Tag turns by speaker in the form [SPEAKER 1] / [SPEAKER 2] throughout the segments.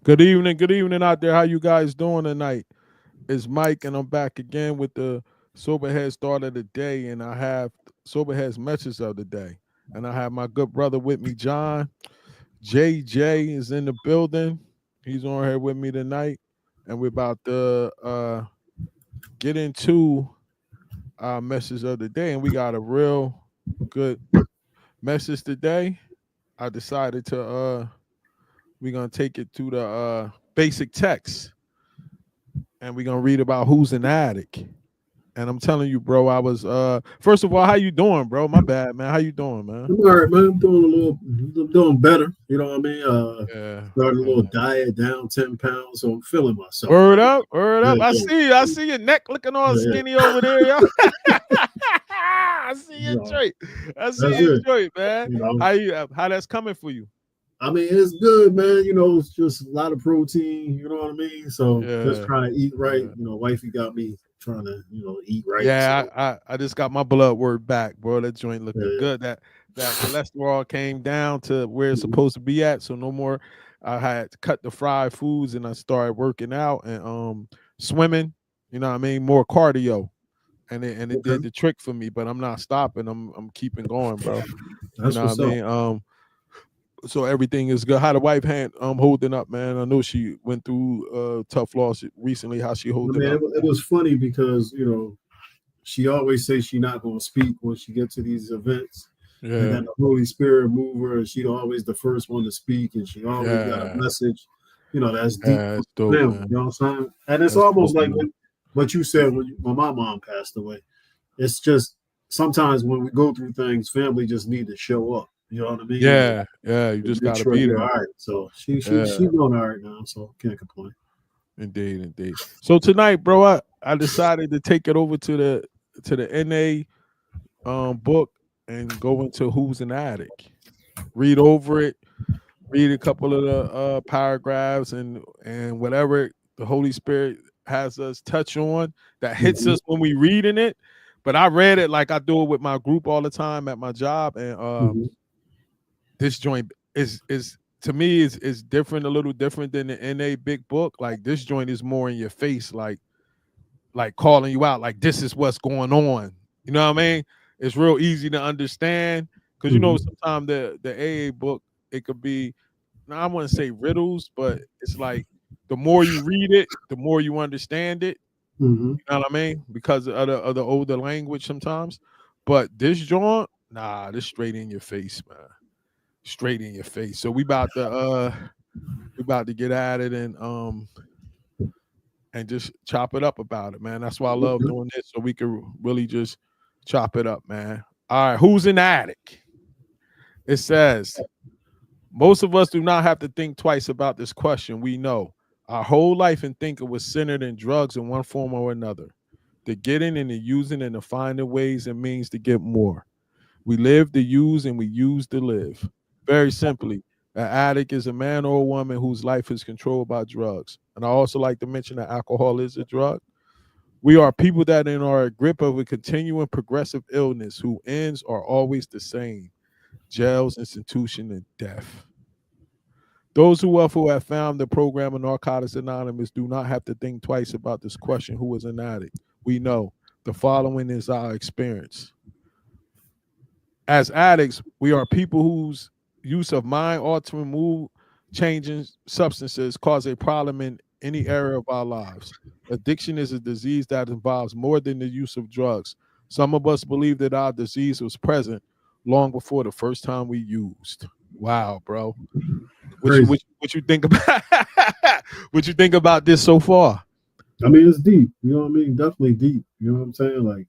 [SPEAKER 1] Good evening out there. How you guys doing tonight? It's Mike, and I'm back again with the Soberheadz start of the day, and I have Soberheadz message of the day, and I have my good brother with me, John. JJ is in the building. He's on here with me tonight, and we're about to get into our message of the day, and we got a real good message today. I decided to we're gonna take it to the basic text, and we're gonna read about who's an addict. And I'm telling you, bro, I was first of all, how you doing, bro? My bad, man. How you doing, man?
[SPEAKER 2] I'm all right, man. I'm doing better. You know what I mean?
[SPEAKER 1] Yeah,
[SPEAKER 2] Started a
[SPEAKER 1] yeah.
[SPEAKER 2] little diet, down 10 pounds, so I'm feeling myself
[SPEAKER 1] Word
[SPEAKER 2] right
[SPEAKER 1] up, word
[SPEAKER 2] now.
[SPEAKER 1] up.
[SPEAKER 2] Yeah, yeah,
[SPEAKER 1] I see your neck looking all
[SPEAKER 2] yeah,
[SPEAKER 1] skinny over there, yo. I see
[SPEAKER 2] you
[SPEAKER 1] your
[SPEAKER 2] know,
[SPEAKER 1] joint. I see
[SPEAKER 2] that's
[SPEAKER 1] your
[SPEAKER 2] it.
[SPEAKER 1] joint, man.
[SPEAKER 2] You know,
[SPEAKER 1] How that's coming for you?
[SPEAKER 2] I mean, it's good, man. You know, it's just a lot of protein. You know what I mean? So just
[SPEAKER 1] Yeah,
[SPEAKER 2] trying to eat right.
[SPEAKER 1] yeah.
[SPEAKER 2] You know, wifey got me trying to, eat right.
[SPEAKER 1] Yeah,
[SPEAKER 2] So
[SPEAKER 1] I just got my blood work back, bro. That joint looking
[SPEAKER 2] yeah,
[SPEAKER 1] good. That cholesterol came down to where it's
[SPEAKER 2] mhm.
[SPEAKER 1] supposed to be at. So no more. I had to cut the fried foods and I started working out and swimming. You know what I mean? More cardio. And it did
[SPEAKER 2] Okay,
[SPEAKER 1] the trick for me, but I'm not stopping. I'm keeping going, bro. You
[SPEAKER 2] that's
[SPEAKER 1] know what I
[SPEAKER 2] what's up.
[SPEAKER 1] mean? So everything is good. How the wife hand holding up, man? I know she went through tough loss recently. How she
[SPEAKER 2] I
[SPEAKER 1] holding
[SPEAKER 2] mean,
[SPEAKER 1] up,
[SPEAKER 2] it was funny because she always says she's not going to speak when she gets to these events. And
[SPEAKER 1] man?
[SPEAKER 2] then the Holy Spirit move her, and she's always the first one to speak, and she
[SPEAKER 1] Yeah,
[SPEAKER 2] always got a
[SPEAKER 1] yeah.
[SPEAKER 2] message, that's deep
[SPEAKER 1] Yeah,
[SPEAKER 2] for
[SPEAKER 1] it's dope,
[SPEAKER 2] them. You
[SPEAKER 1] man.
[SPEAKER 2] know what I'm saying? And it's
[SPEAKER 1] That's dope,
[SPEAKER 2] almost like
[SPEAKER 1] man.
[SPEAKER 2] what you said when my mom passed away. It's just sometimes when we go through things, family just need to show up. You know what I mean? And
[SPEAKER 1] Yeah, yeah. You just
[SPEAKER 2] make
[SPEAKER 1] gotta
[SPEAKER 2] sure
[SPEAKER 1] be
[SPEAKER 2] you're
[SPEAKER 1] there.
[SPEAKER 2] all right. So she's
[SPEAKER 1] Yeah,
[SPEAKER 2] doing all right now, so can't complain.
[SPEAKER 1] indeed, indeed. So tonight, bro, I decided to take it over to the NA book and go into Who's an Addict. Read over it, read a couple of the paragraphs and whatever the Holy Spirit has us touch on that hits
[SPEAKER 2] Hmm.
[SPEAKER 1] us when we reading it. But I read it like I do it with my group all the time at my job, and
[SPEAKER 2] Hmm.
[SPEAKER 1] this joint is to me is different, a little different than the NA big book. Like this joint is more in your face, like calling you out, like this is what's going on. You know what I mean? It's real easy to understand because you know
[SPEAKER 2] Hmm.
[SPEAKER 1] sometimes the AA book it could be, now I wouldn't say riddles, but it's like the more you read it, the more you understand it.
[SPEAKER 2] Hmm.
[SPEAKER 1] You know what I mean? Because of the older language sometimes. But this joint, nah, this straight in your face, man. Straight in your face. So we about to get at it and just chop it up about it, man. That's why I love
[SPEAKER 2] Okay.
[SPEAKER 1] doing this, so we can really just chop it up, man. All right, who's an addict? It says most of us do not have to think twice about this question. We know our whole life and thinking was centered in drugs in one form or another. The getting and the using and the finding ways and means to get more. We live to use and we use to live. Very simply, an addict is a man or a woman whose life is controlled by drugs. And I also like to mention that alcohol is a drug. We are people that are in grip of a continuing progressive illness whose ends are always the same: jails, institution, and death. Those who have found the program of Narcotics Anonymous do not have to think twice about this question: who is an addict? We know the following is our experience. As addicts, we are people whose use of mind altering, mood changing substances cause a problem in any area of our lives. Addiction is a disease that involves more than the use of drugs. Some of us believe that our disease was present long before the first time we used. Wow, bro.
[SPEAKER 2] Crazy.
[SPEAKER 1] What you think about what you think about this so far?
[SPEAKER 2] I mean, it's deep. You know what I mean? Definitely deep. You know what I'm saying? Like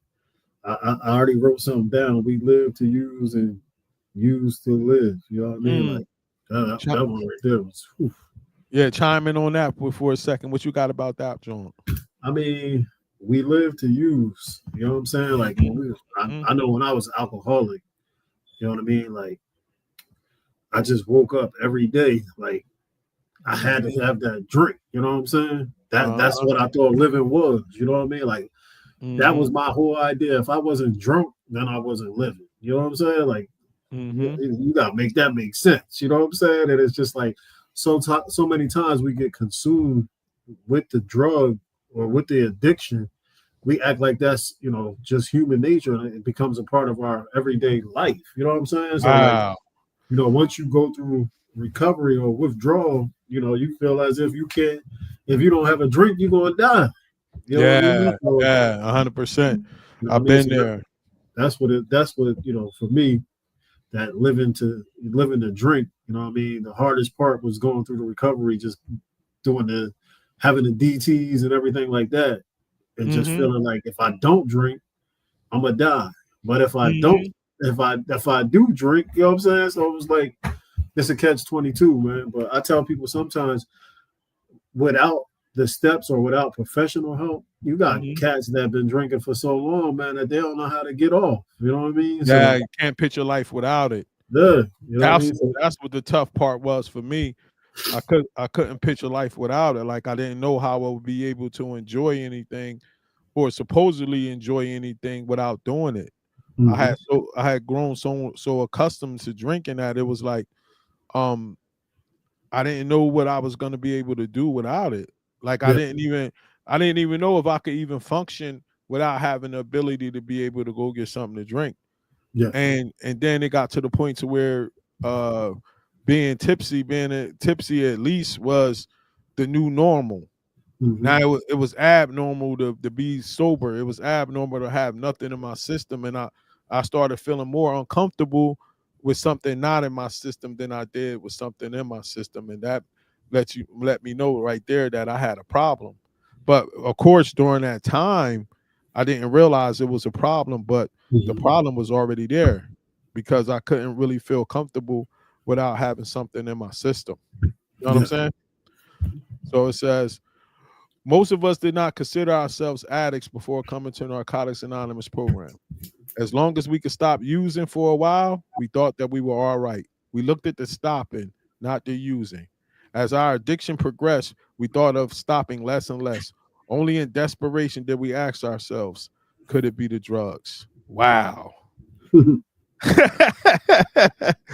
[SPEAKER 2] I already wrote something down. We live to use and use to live. You know what I mean?
[SPEAKER 1] Mm,
[SPEAKER 2] Like that one right there was. Whew.
[SPEAKER 1] yeah, chime in on that for a second. What you got about that, John?
[SPEAKER 2] I mean, we live to use. You know what I'm saying? Like when
[SPEAKER 1] Mm,
[SPEAKER 2] I know when I was alcoholic. You know what I mean? Like I just woke up every day. Like I had
[SPEAKER 1] mm,
[SPEAKER 2] to have that drink. You know what I'm saying? That's
[SPEAKER 1] uh-huh.
[SPEAKER 2] what I thought living was. You know what I mean? Like that
[SPEAKER 1] Mm-hmm.
[SPEAKER 2] was my whole idea. If I wasn't drunk, then I wasn't living. You know what I'm saying? Like
[SPEAKER 1] Mm-hmm.
[SPEAKER 2] you gotta make that make sense. You know what I'm saying? And it's just like so many times we get consumed with the drug or with the addiction. We act like that's just human nature, and it becomes a part of our everyday life. You know what I'm saying? So like,
[SPEAKER 1] Wow.
[SPEAKER 2] once you go through recovery or withdrawal, you feel as if you can't, if you don't have a drink, you're gonna die. You know what I mean?
[SPEAKER 1] Yeah,
[SPEAKER 2] So,
[SPEAKER 1] yeah, 100%.
[SPEAKER 2] you know what I
[SPEAKER 1] I've
[SPEAKER 2] mean?
[SPEAKER 1] been
[SPEAKER 2] So
[SPEAKER 1] there.
[SPEAKER 2] that's what for me, that living to drink, what I mean? The hardest part was going through the recovery, just doing having the DTs and everything like that, and just
[SPEAKER 1] Mhm,
[SPEAKER 2] feeling like if I don't drink, I'm gonna die. But if I don't,
[SPEAKER 1] mhm,
[SPEAKER 2] if I do drink, you know what I'm saying? So it was like it's a catch 22, man. But I tell people sometimes, without the steps or without professional help, you got
[SPEAKER 1] mhm.
[SPEAKER 2] cats that have been drinking for so long, man, that they don't know how to get off. You know what I mean?
[SPEAKER 1] Yeah,
[SPEAKER 2] So
[SPEAKER 1] you can't picture life without it.
[SPEAKER 2] yeah, you know what I
[SPEAKER 1] That's
[SPEAKER 2] mean? So
[SPEAKER 1] that's what the tough part was for me. I couldn't picture life without it. Like I didn't know how I would be able to enjoy anything or supposedly enjoy anything without doing it.
[SPEAKER 2] mhm.
[SPEAKER 1] I had grown so accustomed to drinking that it was like um I didn't know what I was gonna be able to do without it. Like
[SPEAKER 2] Yeah,
[SPEAKER 1] I didn't even know if I could even function without having the ability to be able to go get something to drink.
[SPEAKER 2] yeah.
[SPEAKER 1] And then it got to the point to where uh tipsy at least was the new normal.
[SPEAKER 2] Hmm.
[SPEAKER 1] Now it was abnormal to be sober. It was abnormal to have nothing in my system, and I started feeling more uncomfortable with something not in my system than I did with something in my system, and that let me know right there that I had a problem. But of course, during that time, I didn't realize it was a problem, but the
[SPEAKER 2] Hmm.
[SPEAKER 1] problem was already there because I couldn't really feel comfortable without having something in my system. You know what I'm
[SPEAKER 2] Yeah.
[SPEAKER 1] saying? So it says most of us did not consider ourselves addicts before coming to Narcotics Anonymous program. As long as we could stop using for a while, we thought that we were all right. We looked at the stopping, not the using. As our addiction progressed, we thought of stopping less and less. Only in desperation did we ask ourselves, could it be the drugs? Wow.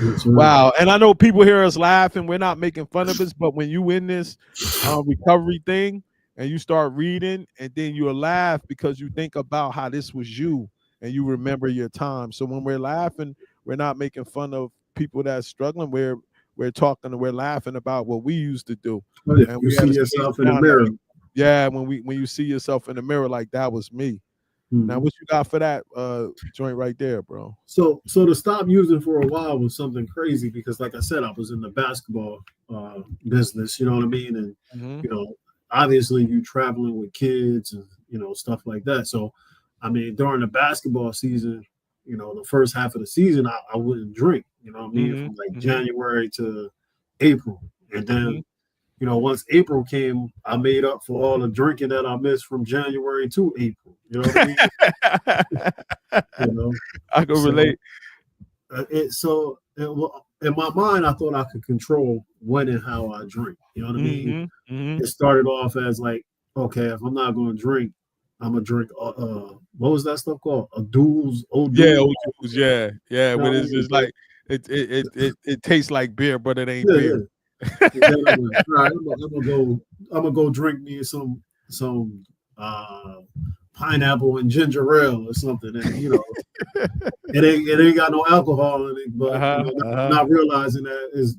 [SPEAKER 2] That's right.
[SPEAKER 1] Wow. And I know people hear us laughing. We're not making fun of us, but when you in this recovery thing and you start reading and then you'll laugh because you think about how this was you and you remember your time. So when we're laughing, we're not making fun of people that's struggling. We're talking and we're laughing about what we used to do.
[SPEAKER 2] Oh, yeah.
[SPEAKER 1] And
[SPEAKER 2] You
[SPEAKER 1] we at
[SPEAKER 2] see
[SPEAKER 1] a stage
[SPEAKER 2] yourself in the
[SPEAKER 1] now that
[SPEAKER 2] mirror.
[SPEAKER 1] yeah, when you see yourself in the mirror like that was me. Now
[SPEAKER 2] Mhm.
[SPEAKER 1] what you got for that joint right there, bro?
[SPEAKER 2] So to stop using for a while was something crazy because, like I said, I was in the basketball business. You know what I mean? And
[SPEAKER 1] Mm-hmm.
[SPEAKER 2] you know, obviously, you traveling with kids and stuff like that. So, I mean, during the basketball season, the first half of the season, I wouldn't drink. You know what I mean?
[SPEAKER 1] Mm-hmm.
[SPEAKER 2] From like
[SPEAKER 1] Mm-hmm.
[SPEAKER 2] January to April, and
[SPEAKER 1] Mm-hmm.
[SPEAKER 2] then once April came, I made up for all the drinking that I missed from January to April. You know what I mean? You know,
[SPEAKER 1] I can
[SPEAKER 2] so
[SPEAKER 1] relate.
[SPEAKER 2] in my mind, I thought I could control when and how I drink. You know what I mean?
[SPEAKER 1] Mhm, mhm.
[SPEAKER 2] It started off as like, okay, if I'm not going to drink, I'm gonna drink. What was that stuff called? A duels, old
[SPEAKER 1] Yeah,
[SPEAKER 2] duels.
[SPEAKER 1] old juice, yeah, yeah,
[SPEAKER 2] You know
[SPEAKER 1] but
[SPEAKER 2] what I
[SPEAKER 1] it's
[SPEAKER 2] mean?
[SPEAKER 1] just like it tastes like beer, but it ain't
[SPEAKER 2] Yeah,
[SPEAKER 1] beer.
[SPEAKER 2] yeah. And then I'm like, all right, I'm gonna go drink me some pineapple and ginger ale or something, and it ain't got no alcohol in it, but
[SPEAKER 1] Uh-huh, uh-huh.
[SPEAKER 2] not realizing that is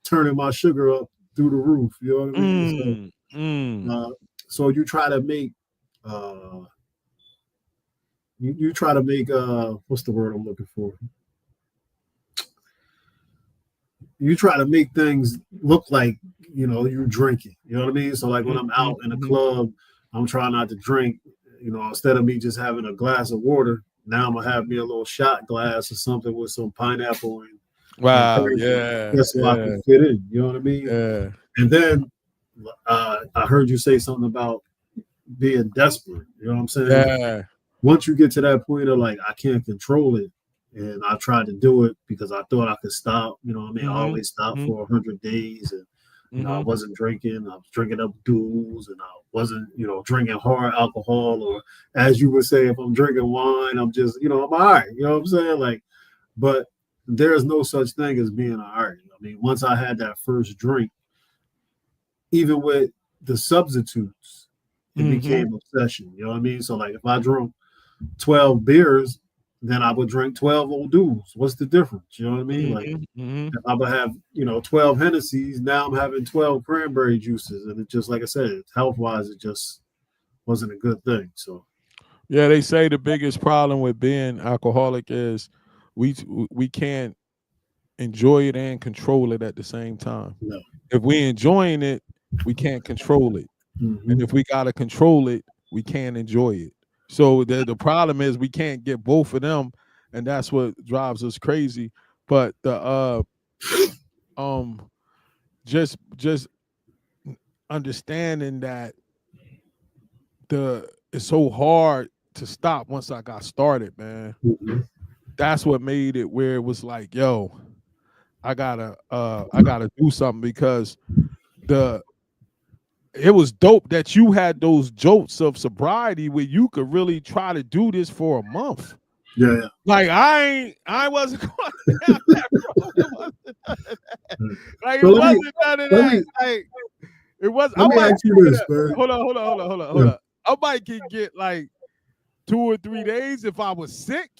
[SPEAKER 2] turning my sugar up through the roof. You know what I mean? So,
[SPEAKER 1] Mm, mm.
[SPEAKER 2] uh, so you try to make, uh, you try to make, what's the word I'm looking for? You try to make things look like you're drinking. You know what I mean? So like when
[SPEAKER 1] Mhm,
[SPEAKER 2] I'm
[SPEAKER 1] mhm,
[SPEAKER 2] out in a
[SPEAKER 1] mhm.
[SPEAKER 2] club, I'm trying not to drink. Instead of me just having a glass of water, now I'm gonna have me a little shot glass or something with some pineapple and
[SPEAKER 1] Wow,
[SPEAKER 2] crazy,
[SPEAKER 1] yeah,
[SPEAKER 2] just so I can
[SPEAKER 1] yeah,
[SPEAKER 2] fit in. You know what I mean?
[SPEAKER 1] yeah.
[SPEAKER 2] And then I heard you say something about being desperate. You know what I'm saying?
[SPEAKER 1] Yeah.
[SPEAKER 2] Once you get to that point of like I can't control it, and I tried to do it because I thought I could stop. You know what I mean? I
[SPEAKER 1] Mhm,
[SPEAKER 2] always stopped
[SPEAKER 1] mhm,
[SPEAKER 2] for 100 days, and I
[SPEAKER 1] mhm.
[SPEAKER 2] wasn't drinking. I was drinking up duels, and I wasn't drinking hard alcohol, or as you would say, if I'm drinking wine, I'm just I'm all right. You know what I'm saying? Like, but there's no such thing as being all right. I mean, once I had that first drink. even with the substitutes, it
[SPEAKER 1] Mm-hmm.
[SPEAKER 2] became obsession. You know what I mean? So like if I drunk 12 beers, then I would drink 12 old dudes. What's the difference? You know what I mean? Like
[SPEAKER 1] Mm-hmm. Mm-hmm.
[SPEAKER 2] if I would have, 12 Hennessy's, now I'm having 12 cranberry juices. And it just, like I said, health wise, it just wasn't a good thing. So,
[SPEAKER 1] Yeah, they say the biggest problem with being alcoholic is we we can't enjoy it and control it at the same time.
[SPEAKER 2] no.
[SPEAKER 1] If we enjoying it, we can't control it.
[SPEAKER 2] Hmm.
[SPEAKER 1] And if we gotta control it, we can't enjoy it. So the problem is we can't get both of them, and that's what drives us crazy. But the um just understanding that it's so hard to stop once I got started, man.
[SPEAKER 2] Hmm.
[SPEAKER 1] That's what made it where it was like, yo, I gotta do something because the it was dope that you had those jolts of sobriety where you could really try to do this for a month.
[SPEAKER 2] Yeah. Yeah.
[SPEAKER 1] Like I wasn't going down that road. It wasn't none of that. Like it
[SPEAKER 2] So let me,
[SPEAKER 1] wasn't none of
[SPEAKER 2] let
[SPEAKER 1] that.
[SPEAKER 2] me,
[SPEAKER 1] Like it was.
[SPEAKER 2] let
[SPEAKER 1] I
[SPEAKER 2] me
[SPEAKER 1] might
[SPEAKER 2] ask you
[SPEAKER 1] get
[SPEAKER 2] this, man.
[SPEAKER 1] hold
[SPEAKER 2] Yeah.
[SPEAKER 1] on. I might can get like 2 or 3 days if I was sick,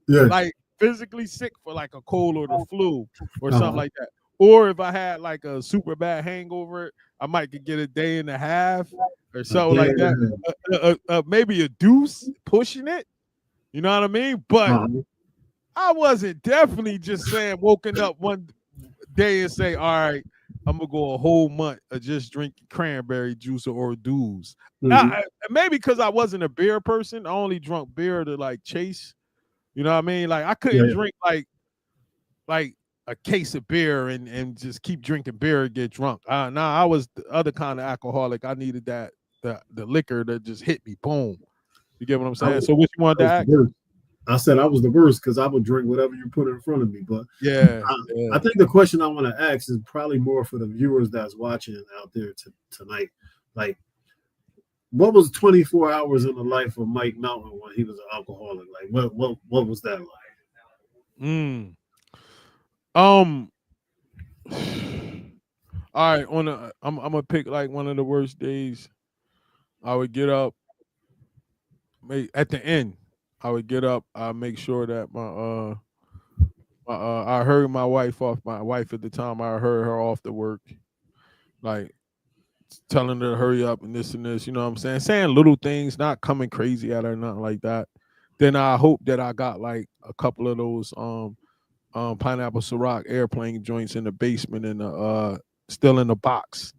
[SPEAKER 2] Yeah.
[SPEAKER 1] like physically sick for like a cold or the flu or something
[SPEAKER 2] Uh-huh.
[SPEAKER 1] like that. Or if I had like a super bad hangover, I might could get a day and a half or
[SPEAKER 2] A
[SPEAKER 1] something
[SPEAKER 2] day
[SPEAKER 1] like
[SPEAKER 2] and
[SPEAKER 1] that.
[SPEAKER 2] a
[SPEAKER 1] Maybe a deuce pushing it. You know what I mean? But
[SPEAKER 2] half. Uh-huh.
[SPEAKER 1] I wasn't definitely just saying woken up one day and say, all right, I'm gonna go a whole month of just drinking cranberry juice or dews.
[SPEAKER 2] Hmm.
[SPEAKER 1] Maybe because I wasn't a beer person, I only drunk beer to like chase. You know what I mean? Like I
[SPEAKER 2] Yeah.
[SPEAKER 1] couldn't
[SPEAKER 2] Yeah.
[SPEAKER 1] drink like a case of beer and just keep drinking beer and get drunk. Nah, I was the other kind of alcoholic. I needed the liquor that just hit me. Boom. You get what I'm
[SPEAKER 2] I
[SPEAKER 1] saying?
[SPEAKER 2] was,
[SPEAKER 1] So what you wanted
[SPEAKER 2] I
[SPEAKER 1] to
[SPEAKER 2] was the
[SPEAKER 1] ask?
[SPEAKER 2] worst. I said I was the worst because I would drink whatever you put in front of me. But
[SPEAKER 1] Yeah,
[SPEAKER 2] I
[SPEAKER 1] yeah.
[SPEAKER 2] think the question I want to ask is probably more for the viewers that's watching out there tonight. Like, what was 24 hours in the life of Mike Mountain when he was an alcoholic? Like, what was that like?
[SPEAKER 1] Mm. Um all right, I'm gonna pick like one of the worst days. I would get up, at the end. I would get up. I make sure that I heard my wife off. My wife at the time, I heard her off to work, like telling her to hurry up and this and this. You know what I'm saying? Saying little things, not coming crazy at her, nothing like that. Then I hope that I got like a couple of those pineapple Ciroc airplane joints in the basement and still in the box.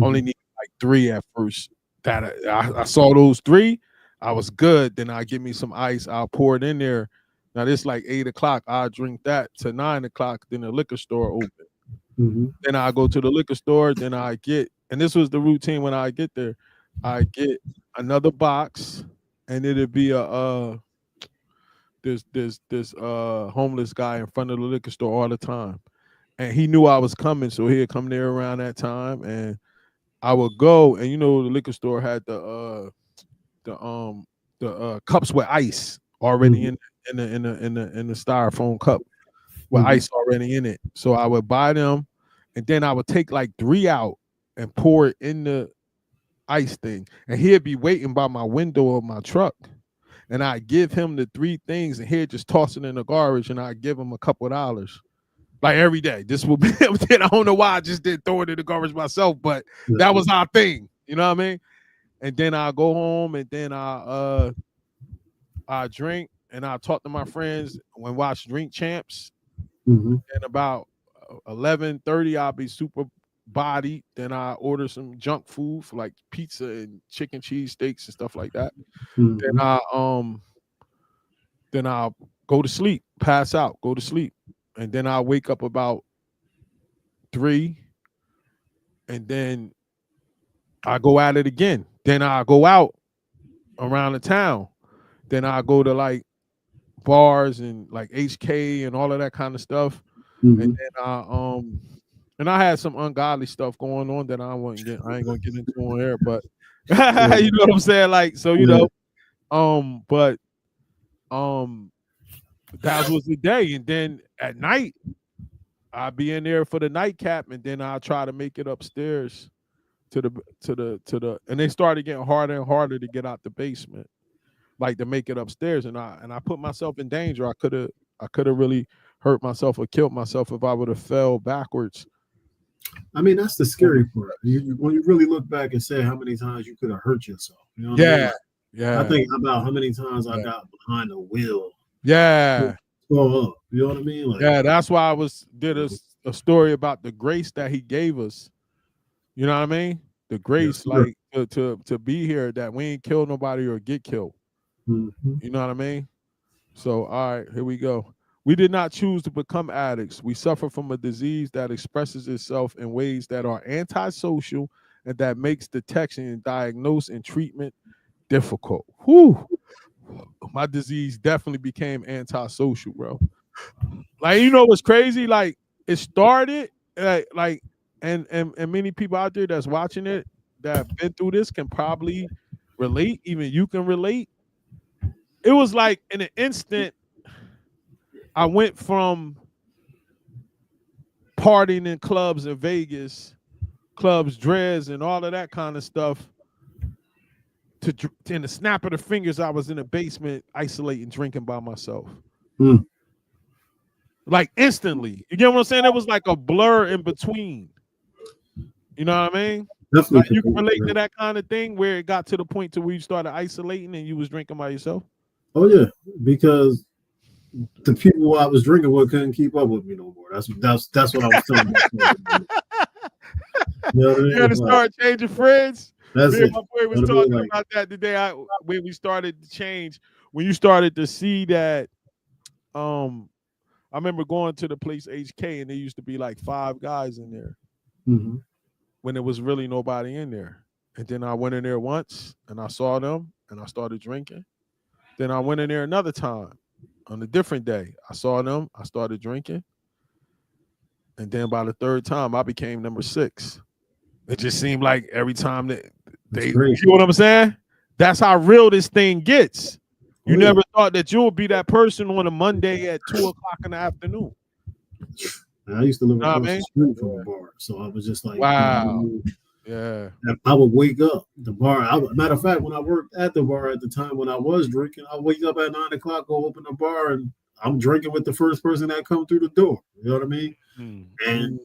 [SPEAKER 1] Only
[SPEAKER 2] Mm-hmm.
[SPEAKER 1] need like 3 at first. That I saw those 3, I was good. Then I give me some ice. I'll pour it in there. Now this like 8 o'clock. I'll drink that to 9 o'clock. Then the liquor store open.
[SPEAKER 2] Mm-hmm.
[SPEAKER 1] Then I go to the liquor store. Then I get, and this was the routine when I get there. I get another box, and it'll be a this homeless guy in front of the liquor store all the time, and he knew I was coming, so he'd come there around that time, and I would go, and the liquor store had the cups with ice already
[SPEAKER 2] Mm-hmm.
[SPEAKER 1] in the styrofoam cup with
[SPEAKER 2] Mm-hmm.
[SPEAKER 1] ice already in it. So I would buy them, and then I would take like 3 out and pour it in the ice thing, and he'd be waiting by my window of my truck. And I give him the 3 things, and he'd just toss it in the garbage, and I give him a couple of dollars. Like every day. This will be I don't know why I just didn't throw it in the garbage myself, but
[SPEAKER 2] Yeah.
[SPEAKER 1] that was our thing. You know what I mean? And then I go home and then I drink and I talk to my friends and watch Drink Champs.
[SPEAKER 2] Mm-hmm.
[SPEAKER 1] And about 11:30, I'll be super bodied. Then I order some junk food for like pizza and chicken cheese steaks and stuff like that. Then
[SPEAKER 2] Mm-hmm.
[SPEAKER 1] I'll go to sleep, pass out, go to sleep. And then I'll wake up about 3, and then I go at it again. Then I go out around the town. Then I go to like bars and like HK and all of that kind of stuff. And
[SPEAKER 2] Mm-hmm.
[SPEAKER 1] then I had some ungodly stuff going on that I ain't gonna get into on here, but you
[SPEAKER 2] Yeah.
[SPEAKER 1] know what I'm saying? Like, so
[SPEAKER 2] Yeah.
[SPEAKER 1] but that was the day. And then at night, I'll be in there for the nightcap, and then I'll try to make it upstairs and they started getting harder and harder to get out the basement, like to make it upstairs. And I put myself in danger. I could have really hurt myself or killed myself if I would have fell backwards.
[SPEAKER 2] I mean, that's the scary part. When you really look back and say how many times you could have hurt yourself. You know what I mean?
[SPEAKER 1] Yeah,
[SPEAKER 2] Like,
[SPEAKER 1] yeah.
[SPEAKER 2] I think about how many times I
[SPEAKER 1] Yeah.
[SPEAKER 2] got behind the wheel.
[SPEAKER 1] Yeah.
[SPEAKER 2] Blow up. You know what I mean? Like,
[SPEAKER 1] Yeah, that's why I did a story about the grace that he gave us. You know what I mean? The grace,
[SPEAKER 2] yes,
[SPEAKER 1] like to be here, that we ain't kill nobody or get killed.
[SPEAKER 2] mm-hmm.
[SPEAKER 1] You know what I mean? So, all right, here we go. We did not choose to become addicts. We suffer from a disease that expresses itself in ways that are antisocial and that makes detection and diagnosis and treatment difficult. Whew. My disease definitely became antisocial, bro. Like, you know what's crazy? Like, it started and many people out there that's watching it that have been through this can probably relate. Even you can relate. It was like in an instant, I went from partying in clubs in Vegas, clubs, dreads, and all of that kind of stuff, to in the snap of the fingers, I was in the basement isolating, drinking by myself.
[SPEAKER 2] Mm.
[SPEAKER 1] Like instantly. You get what I'm saying? It was like a blur in between. You know what I mean?
[SPEAKER 2] Definitely.
[SPEAKER 1] Like you can relate to that kind of thing where it got to the point to where you started isolating and you was drinking by yourself.
[SPEAKER 2] Oh yeah, because the people I was drinking with couldn't keep up with me no more. That's what I was telling you. You know what I mean?
[SPEAKER 1] You had to start changing friends.
[SPEAKER 2] That's it.
[SPEAKER 1] My boy was talking about that today. When we started to change, when you started to see that, I remember going to the place HK and there used to be like 5 guys in there
[SPEAKER 2] mm-hmm.
[SPEAKER 1] when there was really nobody in there. And then I went in there once and I saw them and I started drinking. Then I went in there another time on a different day. I saw them, I started drinking. And then by the third time, I became number 6. It just seemed like every time that you know what I'm saying? That's how real this thing gets. You never thought that you would be that person on a Monday at 2:00 in the afternoon.
[SPEAKER 2] I used to live across the street from a bar, so I was just like,
[SPEAKER 1] wow. Yeah.
[SPEAKER 2] I would wake up the bar. Matter of fact, when I worked at the bar at the time when I was drinking, I wake up at 9 o'clock, go open the bar, and I'm drinking with the first person that come through the door. You know what I mean? Mm-hmm. And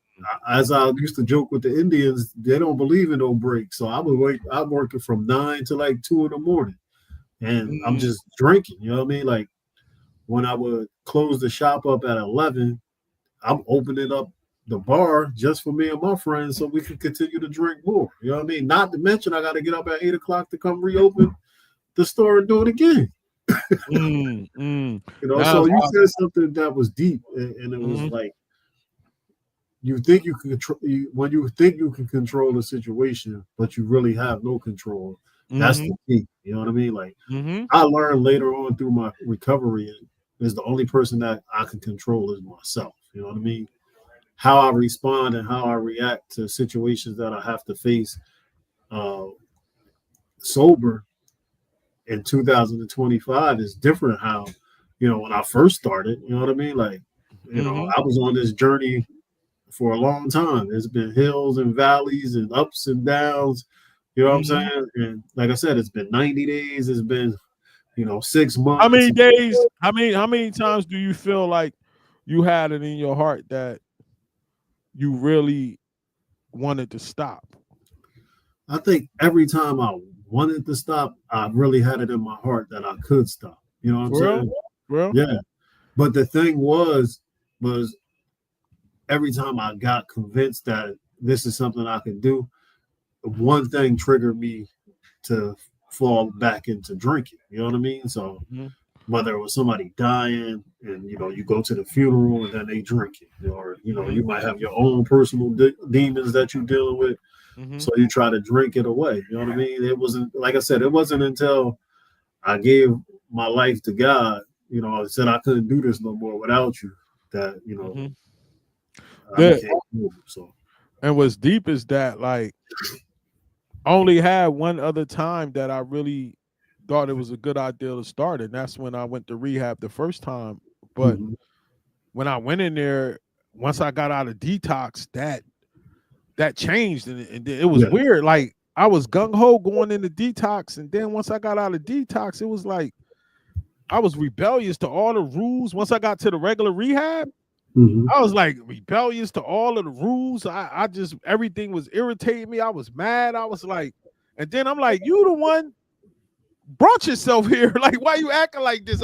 [SPEAKER 2] as I used to joke with the Indians, they don't believe in no breaks. So I'm working from 9 to like 2 in the morning. And I'm just drinking, you know what I mean? Like when I would close the shop up at 11, I'm opening up the bar just for me and my friends so we can continue to drink more. You know what I mean? Not to mention I got to get up at 8 o'clock to come reopen the store and do it again. You know, so you said something that was deep, and it was like, you think you can control when you think you can control the situation, but you really have no control. That's the key. You know what I mean? Like I learned later on through my recovery is the only person that I can control is myself. You know what I mean? How I respond and how I react to situations that I have to face sober in 2025 is different. How, you know, when I first started, you know what I mean? Like, you know, I was on this journey for a long time. There's been hills and valleys and ups and downs. You know what I'm saying? And like I said, it's been 90 days. It's been, you know, 6 months.
[SPEAKER 1] How many days? How many times do you feel like you had it in your heart that you really wanted to stop?
[SPEAKER 2] I think every time I wanted to stop, I really had it in my heart that I could stop. You know what I'm saying?
[SPEAKER 1] Real?
[SPEAKER 2] Yeah. But the thing was every time I got convinced that this is something I could do, one thing triggered me to fall back into drinking. You know what I mean? So whether it was somebody dying and, you know, you go to the funeral and then they drink it, or, you know, you might have your own personal demons that you're dealing with. So you try to drink it away. You know what I mean? It wasn't, like I said, it wasn't until I gave my life to God, you know, I said I couldn't do this no more without you, that, you know, I became sober. So.
[SPEAKER 1] And what's deep is that, like, I only had one other time that I really thought it was a good idea to start, and that's when I went to rehab the first time. But when I went in there, once I got out of detox, that that changed, and it was weird. Like I was gung ho going into detox, and then once I got out of detox, it was like I was rebellious to all the rules. Once I got to the regular rehab, I was like rebellious to all of the rules. I just everything was irritating me. I was mad. I was like, and then I'm like, you the one brought yourself here. Like, why you acting like this?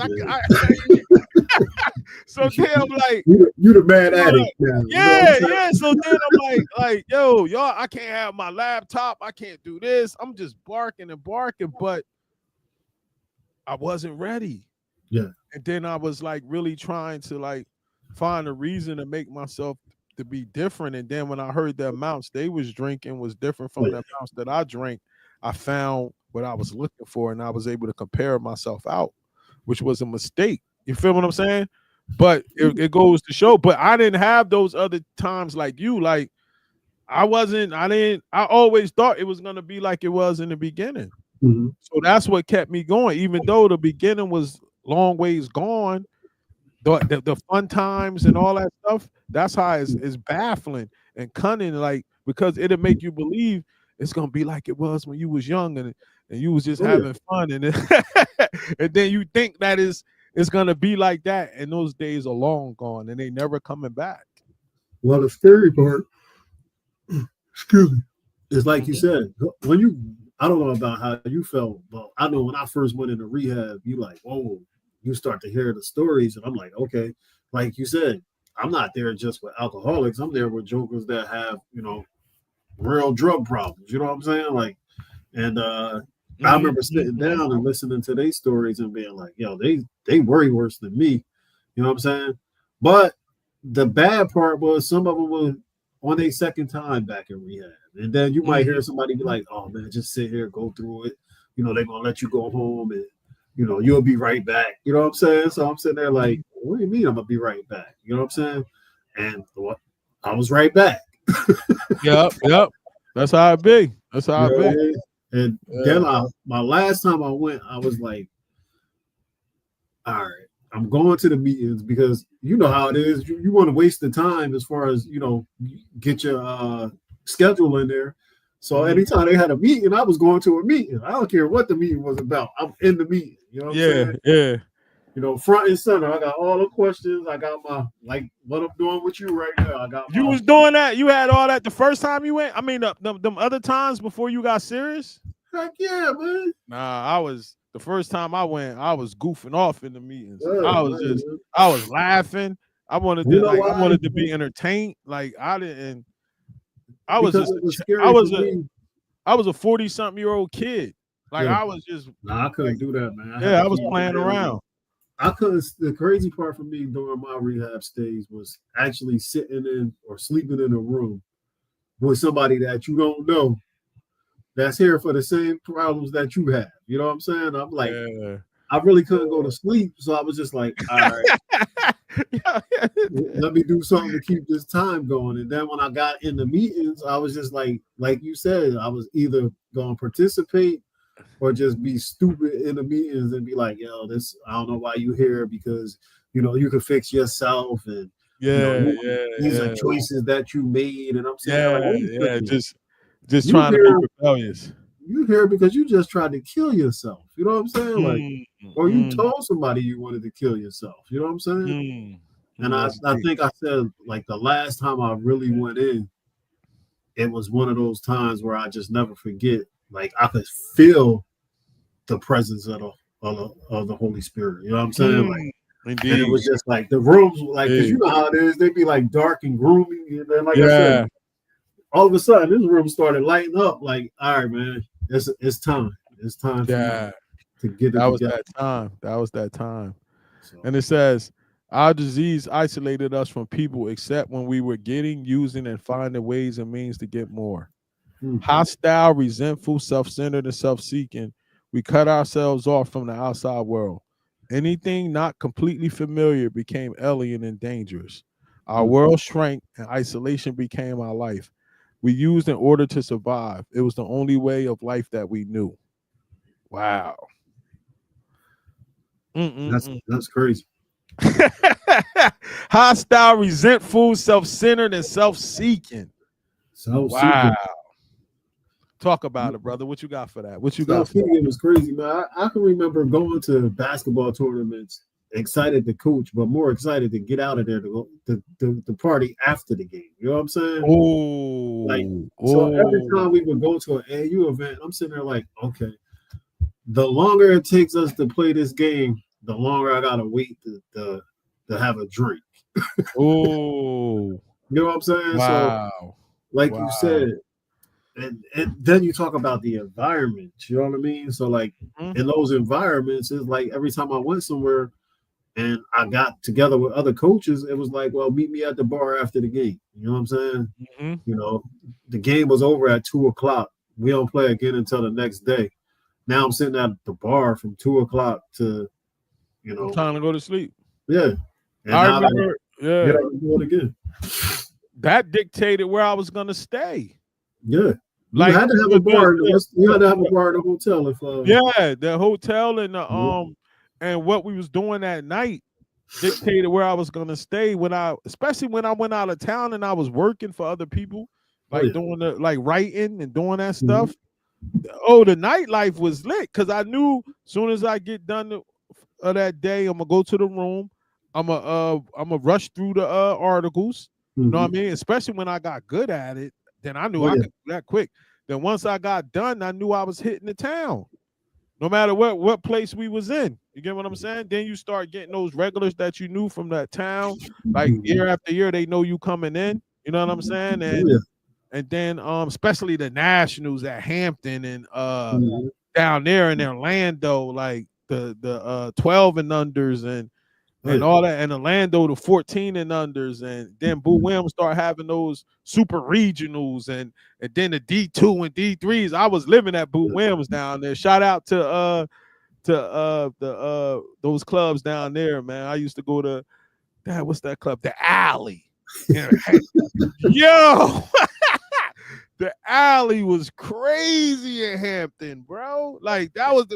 [SPEAKER 1] So then I'm like,
[SPEAKER 2] you the bad addict now.
[SPEAKER 1] Yeah. So then I'm like, yo, y'all, I can't have my laptop. I can't do this. I'm just barking, but I wasn't ready.
[SPEAKER 2] Yeah. And
[SPEAKER 1] then I was like really trying to like find a reason to make myself to be different. And then when I heard the amounts they was drinking was different from the amounts that I drank, I found what I was looking for, and I was able to compare myself out, which was a mistake. You feel what I'm saying? But it goes to show, but I didn't have those other times like you. Like I always thought it was going to be like it was in the beginning. So that's what kept me going, even though the beginning was long ways gone. The fun times and all that stuff, that's how it's baffling and cunning, like, because it'll make you believe it's gonna be like it was when you was young and you was just having fun, and and then you think that it's gonna be like that, and those days are long gone and they never coming back.
[SPEAKER 2] Well, the scary part, excuse me, is like you said, when I don't know about how you felt, but I know when I first went into rehab, you like, whoa, you start to hear the stories, and I'm like, okay, like you said, I'm not there just with alcoholics. I'm there with jokers that have, real drug problems. You know what I'm saying? Like, and I remember sitting down and listening to their stories and being like, yo, they worry worse than me. You know what I'm saying? But the bad part was some of them were on their second time back in rehab. And then you might hear somebody be like, oh man, just sit here, go through it. They're gonna let you go home and you'll be right back. You know what I'm saying? So I'm sitting there like, what do you mean I'm gonna be right back? You know what I'm saying? And I was right back.
[SPEAKER 1] Yep. That's how it be.
[SPEAKER 2] And then my last time I went, I was like, all right, I'm going to the meetings because you know how it is. You want to waste the time as far as, get your schedule in there. So anytime they had a meeting, I was going to a meeting. I don't care what the meeting was about. I'm in the meeting. You know what I'm saying? Yeah. Front and center. I got all the questions. I got my, like what I'm doing with you right now. I got
[SPEAKER 1] You was doing that? You had all that the first time you went? I mean, them other times before you got serious?
[SPEAKER 2] Heck yeah, man.
[SPEAKER 1] Nah, the first time I went, I was goofing off in the meetings. I was laughing. I wanted to be entertained. Like I was a 40-something-year-old kid. Like I was just
[SPEAKER 2] I couldn't do that, man.
[SPEAKER 1] I was playing around.
[SPEAKER 2] I couldn't. The crazy part for me during my rehab stage was actually sitting in or sleeping in a room with somebody that you don't know that's here for the same problems that you have. You know what I'm saying? I'm like, I really couldn't go to sleep, so I was just like, all right, let me do something to keep this time going. And then when I got in the meetings, I was just like you said, I was either going to participate or just be stupid in the meetings and be like, yo, I don't know why you here, because you can fix yourself, and these are choices that you made. And I'm saying,
[SPEAKER 1] just trying to be rebellious.
[SPEAKER 2] You here because you just tried to kill yourself. You know what I'm saying? Like, or you told somebody you wanted to kill yourself. You know what I'm saying? And I think I said, like, the last time I really went in, it was one of those times where I just never forget. Like, I could feel the presence of the Holy Spirit. You know what I'm saying? Like,
[SPEAKER 1] indeed.
[SPEAKER 2] And it was just like the rooms, like, because you know how it is, they'd be like dark and gloomy. And then, like I said, all of a sudden, this room started lighting up. Like, all right, man, it's time. It's time for to get it
[SPEAKER 1] together. That was that time. So. And it says, our disease isolated us from people except when we were getting, using, and finding ways and means to get more. Hostile, resentful, self-centered, and self-seeking, we cut ourselves off from the outside world. Anything not completely familiar became alien and dangerous. Our world shrank and isolation became our life. We used in order to survive. It was the only way of life that we knew. Wow.
[SPEAKER 2] That's crazy.
[SPEAKER 1] Hostile, resentful, self-centered, and self-seeking.
[SPEAKER 2] South
[SPEAKER 1] Wow.
[SPEAKER 2] Seeking.
[SPEAKER 1] Talk about it, brother. What you got for that? What you got
[SPEAKER 2] South
[SPEAKER 1] for that?
[SPEAKER 2] Seeking was crazy, man. I can remember going to basketball tournaments, excited to coach, but more excited to get out of there to go to party after the game. You know what I'm saying? Like,
[SPEAKER 1] Oh,
[SPEAKER 2] so every
[SPEAKER 1] oh.
[SPEAKER 2] time we would go to an AU event, I'm sitting there like, okay, the longer it takes us to play this game, the longer I gotta wait to have a drink.
[SPEAKER 1] Oh,
[SPEAKER 2] You know what I'm saying? So,
[SPEAKER 1] wow.
[SPEAKER 2] like you
[SPEAKER 1] Wow.
[SPEAKER 2] said, and then you talk about the environment. You know what I mean? So, like
[SPEAKER 1] Mhm.
[SPEAKER 2] in those environments, it's like every time I went somewhere and I got together with other coaches, it was like, well, meet me at the bar after the game. You know what I'm saying?
[SPEAKER 1] Mhm.
[SPEAKER 2] You know, the game was over at 2 o'clock. We don't play again until the next day. Now I'm sitting at the bar from 2 o'clock to, you know,
[SPEAKER 1] Time to go to sleep.
[SPEAKER 2] yeah. And
[SPEAKER 1] I
[SPEAKER 2] now I gotta
[SPEAKER 1] remember,
[SPEAKER 2] get
[SPEAKER 1] yeah,
[SPEAKER 2] up and do it again.
[SPEAKER 1] that dictated where I was gonna stay.
[SPEAKER 2] Yeah. You
[SPEAKER 1] Like
[SPEAKER 2] had to have a bar. You had to have a
[SPEAKER 1] the
[SPEAKER 2] bar in the hotel if
[SPEAKER 1] yeah, the hotel and the
[SPEAKER 2] yeah.
[SPEAKER 1] and what we was doing that night dictated where I was gonna stay when especially when I went out of town and I was working for other people,
[SPEAKER 2] Oh
[SPEAKER 1] like
[SPEAKER 2] yeah.
[SPEAKER 1] doing the like writing and doing that
[SPEAKER 2] Mhm.
[SPEAKER 1] stuff. Oh, the nightlife was lit because I knew as soon as I get done of that day, I'm gonna go to the room. I'm gonna rush through the articles. You know what I
[SPEAKER 2] Mhm.
[SPEAKER 1] mean? Especially when I got good at it, then I knew
[SPEAKER 2] Oh
[SPEAKER 1] I
[SPEAKER 2] yeah.
[SPEAKER 1] could do that quick. Then once I got done, I knew I was hitting the town. No matter what place we was in. You get what I'm saying? Then you start getting those regulars that you knew from that town. Like
[SPEAKER 2] Mhm.
[SPEAKER 1] year after year, they know you coming in. You know what I'm saying?
[SPEAKER 2] Oh yeah.
[SPEAKER 1] And then especially the nationals at Hampton and
[SPEAKER 2] Mhm.
[SPEAKER 1] down there in Orlando, like the 12 and unders
[SPEAKER 2] Oh
[SPEAKER 1] and
[SPEAKER 2] yeah.
[SPEAKER 1] all that, and Orlando the 14 and unders, and then Boo Wim start having those super regionals and then the D2 and D3s. I was living at Boo Wim's down there. Shout out to the those clubs down there, man. I used to go to that. What's that club? The Alley. Yo, the Alley was crazy in Hampton, bro. Like that was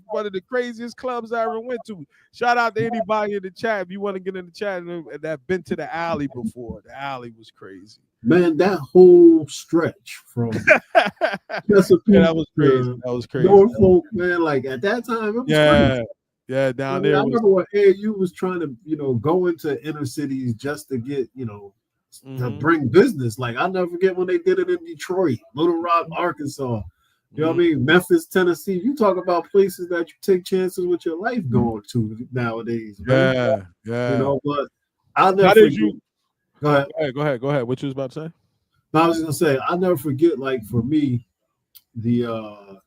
[SPEAKER 1] one of the craziest clubs I ever went to. Shout out to anybody in the chat if you want to get in the chat and that been to the Alley before. The Alley was crazy.
[SPEAKER 2] Man, that whole stretch from
[SPEAKER 1] Yeah,
[SPEAKER 2] Chesapeake
[SPEAKER 1] that was crazy.
[SPEAKER 2] to
[SPEAKER 1] That was crazy.
[SPEAKER 2] Norfolk, man, like at that time, it was crazy.
[SPEAKER 1] Yeah, yeah,
[SPEAKER 2] I
[SPEAKER 1] down
[SPEAKER 2] mean, I
[SPEAKER 1] there was.
[SPEAKER 2] remember when AAU was trying to, go into inner cities just to get, to
[SPEAKER 1] Mm-hmm,
[SPEAKER 2] bring business. Like I'll never forget when they did it in Detroit, Little Rock, Arkansas. You know what I
[SPEAKER 1] mm-hmm.
[SPEAKER 2] mean? Memphis, Tennessee. You talk about places that you take chances with your life going to nowadays, man.
[SPEAKER 1] Yeah, yeah.
[SPEAKER 2] But I'll never
[SPEAKER 1] How did
[SPEAKER 2] forget.
[SPEAKER 1] you?
[SPEAKER 2] Go ahead.
[SPEAKER 1] Go ahead. What you was about to say?
[SPEAKER 2] No, I was just gonna say I'll never forget. Like for me, the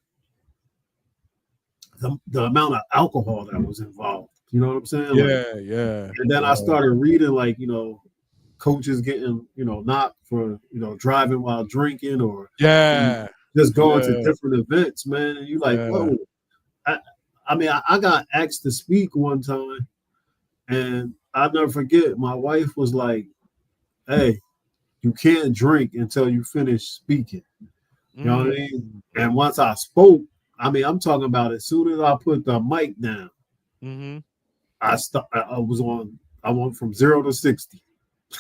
[SPEAKER 2] the amount of alcohol that was involved. You know what I'm saying? Like,
[SPEAKER 1] Yeah, yeah,
[SPEAKER 2] and then
[SPEAKER 1] yeah,
[SPEAKER 2] I started reading like coaches getting knocked for driving while drinking or
[SPEAKER 1] yeah,
[SPEAKER 2] just going to
[SPEAKER 1] yeah,
[SPEAKER 2] different events, man. And you like,
[SPEAKER 1] yeah.
[SPEAKER 2] whoa. I, I mean, I got asked to speak one time, and I'll never forget. My wife was like, "Hey, you can't drink until you finish speaking." You know what I
[SPEAKER 1] Mm,
[SPEAKER 2] mean? And once I spoke, I mean, I'm talking about as soon as I put the mic down,
[SPEAKER 1] mm-hmm.
[SPEAKER 2] I was on. I went from 0 to 60.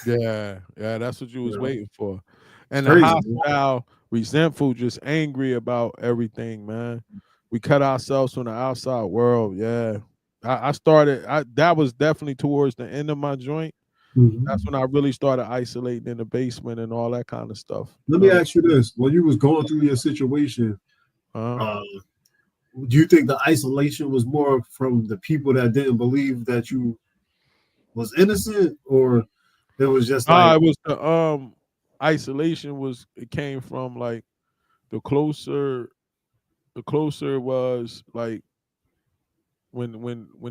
[SPEAKER 1] Yeah, yeah. That's what you
[SPEAKER 2] You
[SPEAKER 1] was
[SPEAKER 2] know,
[SPEAKER 1] waiting for,
[SPEAKER 2] it's
[SPEAKER 1] and the
[SPEAKER 2] crazy. Man.
[SPEAKER 1] hostile, resentful, just angry about everything, man. We cut ourselves from the outside world. Yeah, I started. That was definitely towards the end of my joint. That's
[SPEAKER 2] Mhm.
[SPEAKER 1] when I really started isolating in the basement and all that kind of stuff. You
[SPEAKER 2] Let
[SPEAKER 1] know
[SPEAKER 2] me
[SPEAKER 1] what
[SPEAKER 2] ask you this: when you was going through your situation,
[SPEAKER 1] I'm saying?
[SPEAKER 2] uh, do you think the isolation was more from the people that didn't believe that you was innocent, or it was just like,
[SPEAKER 1] It was the isolation was it came from like the closer it was like when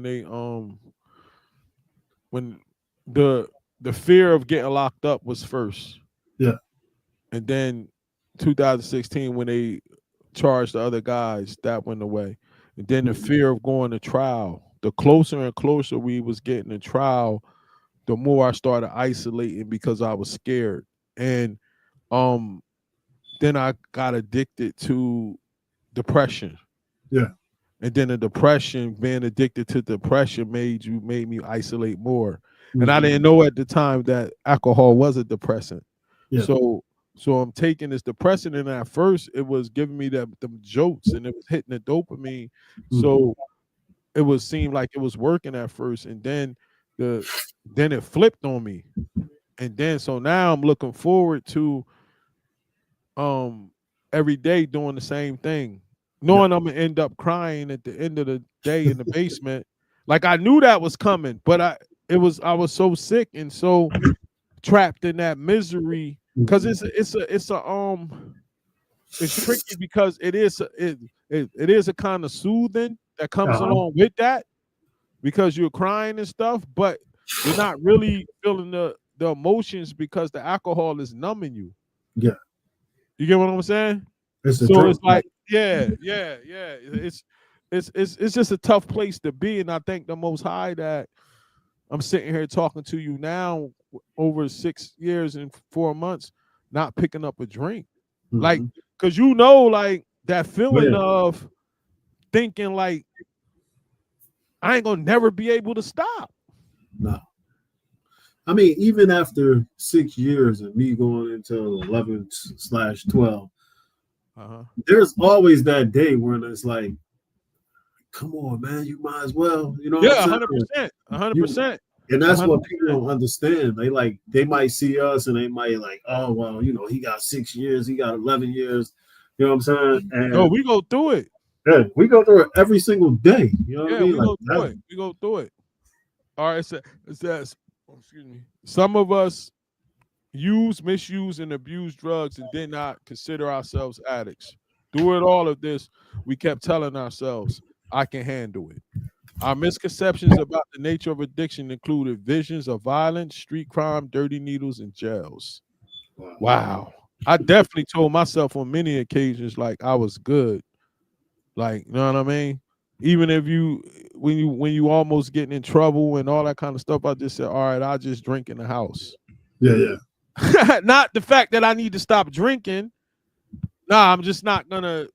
[SPEAKER 1] they when the the fear of getting locked up was first,
[SPEAKER 2] yeah,
[SPEAKER 1] and then 2016 when they charged the other guys, that went away, and then the fear of going to trial. The closer and closer we was getting to trial, the more I started isolating because I was scared, and um then I got addicted to depression.
[SPEAKER 2] yeah,
[SPEAKER 1] And then the depression, being addicted to depression made me isolate more. And I
[SPEAKER 2] mhm,
[SPEAKER 1] didn't know at the time that alcohol was a depressant.
[SPEAKER 2] yeah,
[SPEAKER 1] So So I'm taking this depressant, and at first it was giving me them jolts, and it was hitting the dopamine. So it was seemed like it was working at first, and the then it flipped on me, and then so now I'm looking forward to every day doing the same thing, knowing I'm gonna end up crying at the end of the day in the basement. Like I knew that was coming, but I was so sick and so trapped in that misery because it's tricky because it is a kind of soothing that comes along with that because you're crying and stuff, but you're not really feeling the emotions because the alcohol is numbing you.
[SPEAKER 2] Yeah.
[SPEAKER 1] You get what I'm saying?
[SPEAKER 2] It's
[SPEAKER 1] So it's like, yeah. It's just a tough place to be. And I thank the Most High that I'm sitting here talking to you now over 6 years and 4 months, not picking up a drink. Like, because like that feeling of thinking like I ain't gonna never be able to stop.
[SPEAKER 2] No. I mean, even after 6 years of me going into 11/12, there's always that day when it's like, come on, man, you might as well. You know what I'm saying?
[SPEAKER 1] 100%.
[SPEAKER 2] And that's 100%. What people don't understand. They might see us and they might like, oh, well, he got 6 years, he got 11 years. You know what I'm saying? And
[SPEAKER 1] no, we go through it.
[SPEAKER 2] Yeah, we go through it every single day. You know what I mean?
[SPEAKER 1] We go through it. All right, it says, excuse me. Some of us use, misuse, and abuse drugs and did not consider ourselves addicts. Through it all of this, we kept telling ourselves, I can handle it. Our misconceptions about the nature of addiction included visions of violence, street crime, dirty needles, and jails. Wow. I definitely told myself on many occasions like I was good. Like, you know what I mean? Even if when you almost getting in trouble and all that kind of stuff, I just said, all right, I'll just drink in the house.
[SPEAKER 2] Yeah.
[SPEAKER 1] Not the fact that I need to stop drinking. Nah, I'm just not gonna.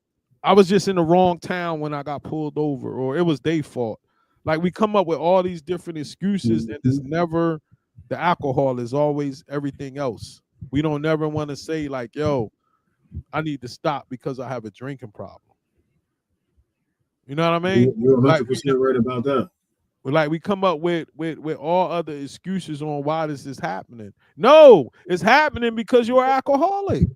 [SPEAKER 1] I was just in the wrong town when I got pulled over, or it was their fault. Like we come up with all these different excuses, and it's never the alcohol, is always everything else. We don't never want to say like, yo, I need to stop because I have a drinking problem. You know what I mean?
[SPEAKER 2] You're 100% right about that.
[SPEAKER 1] Like we come up with all other excuses on why this is happening. No, it's happening because you're alcoholic.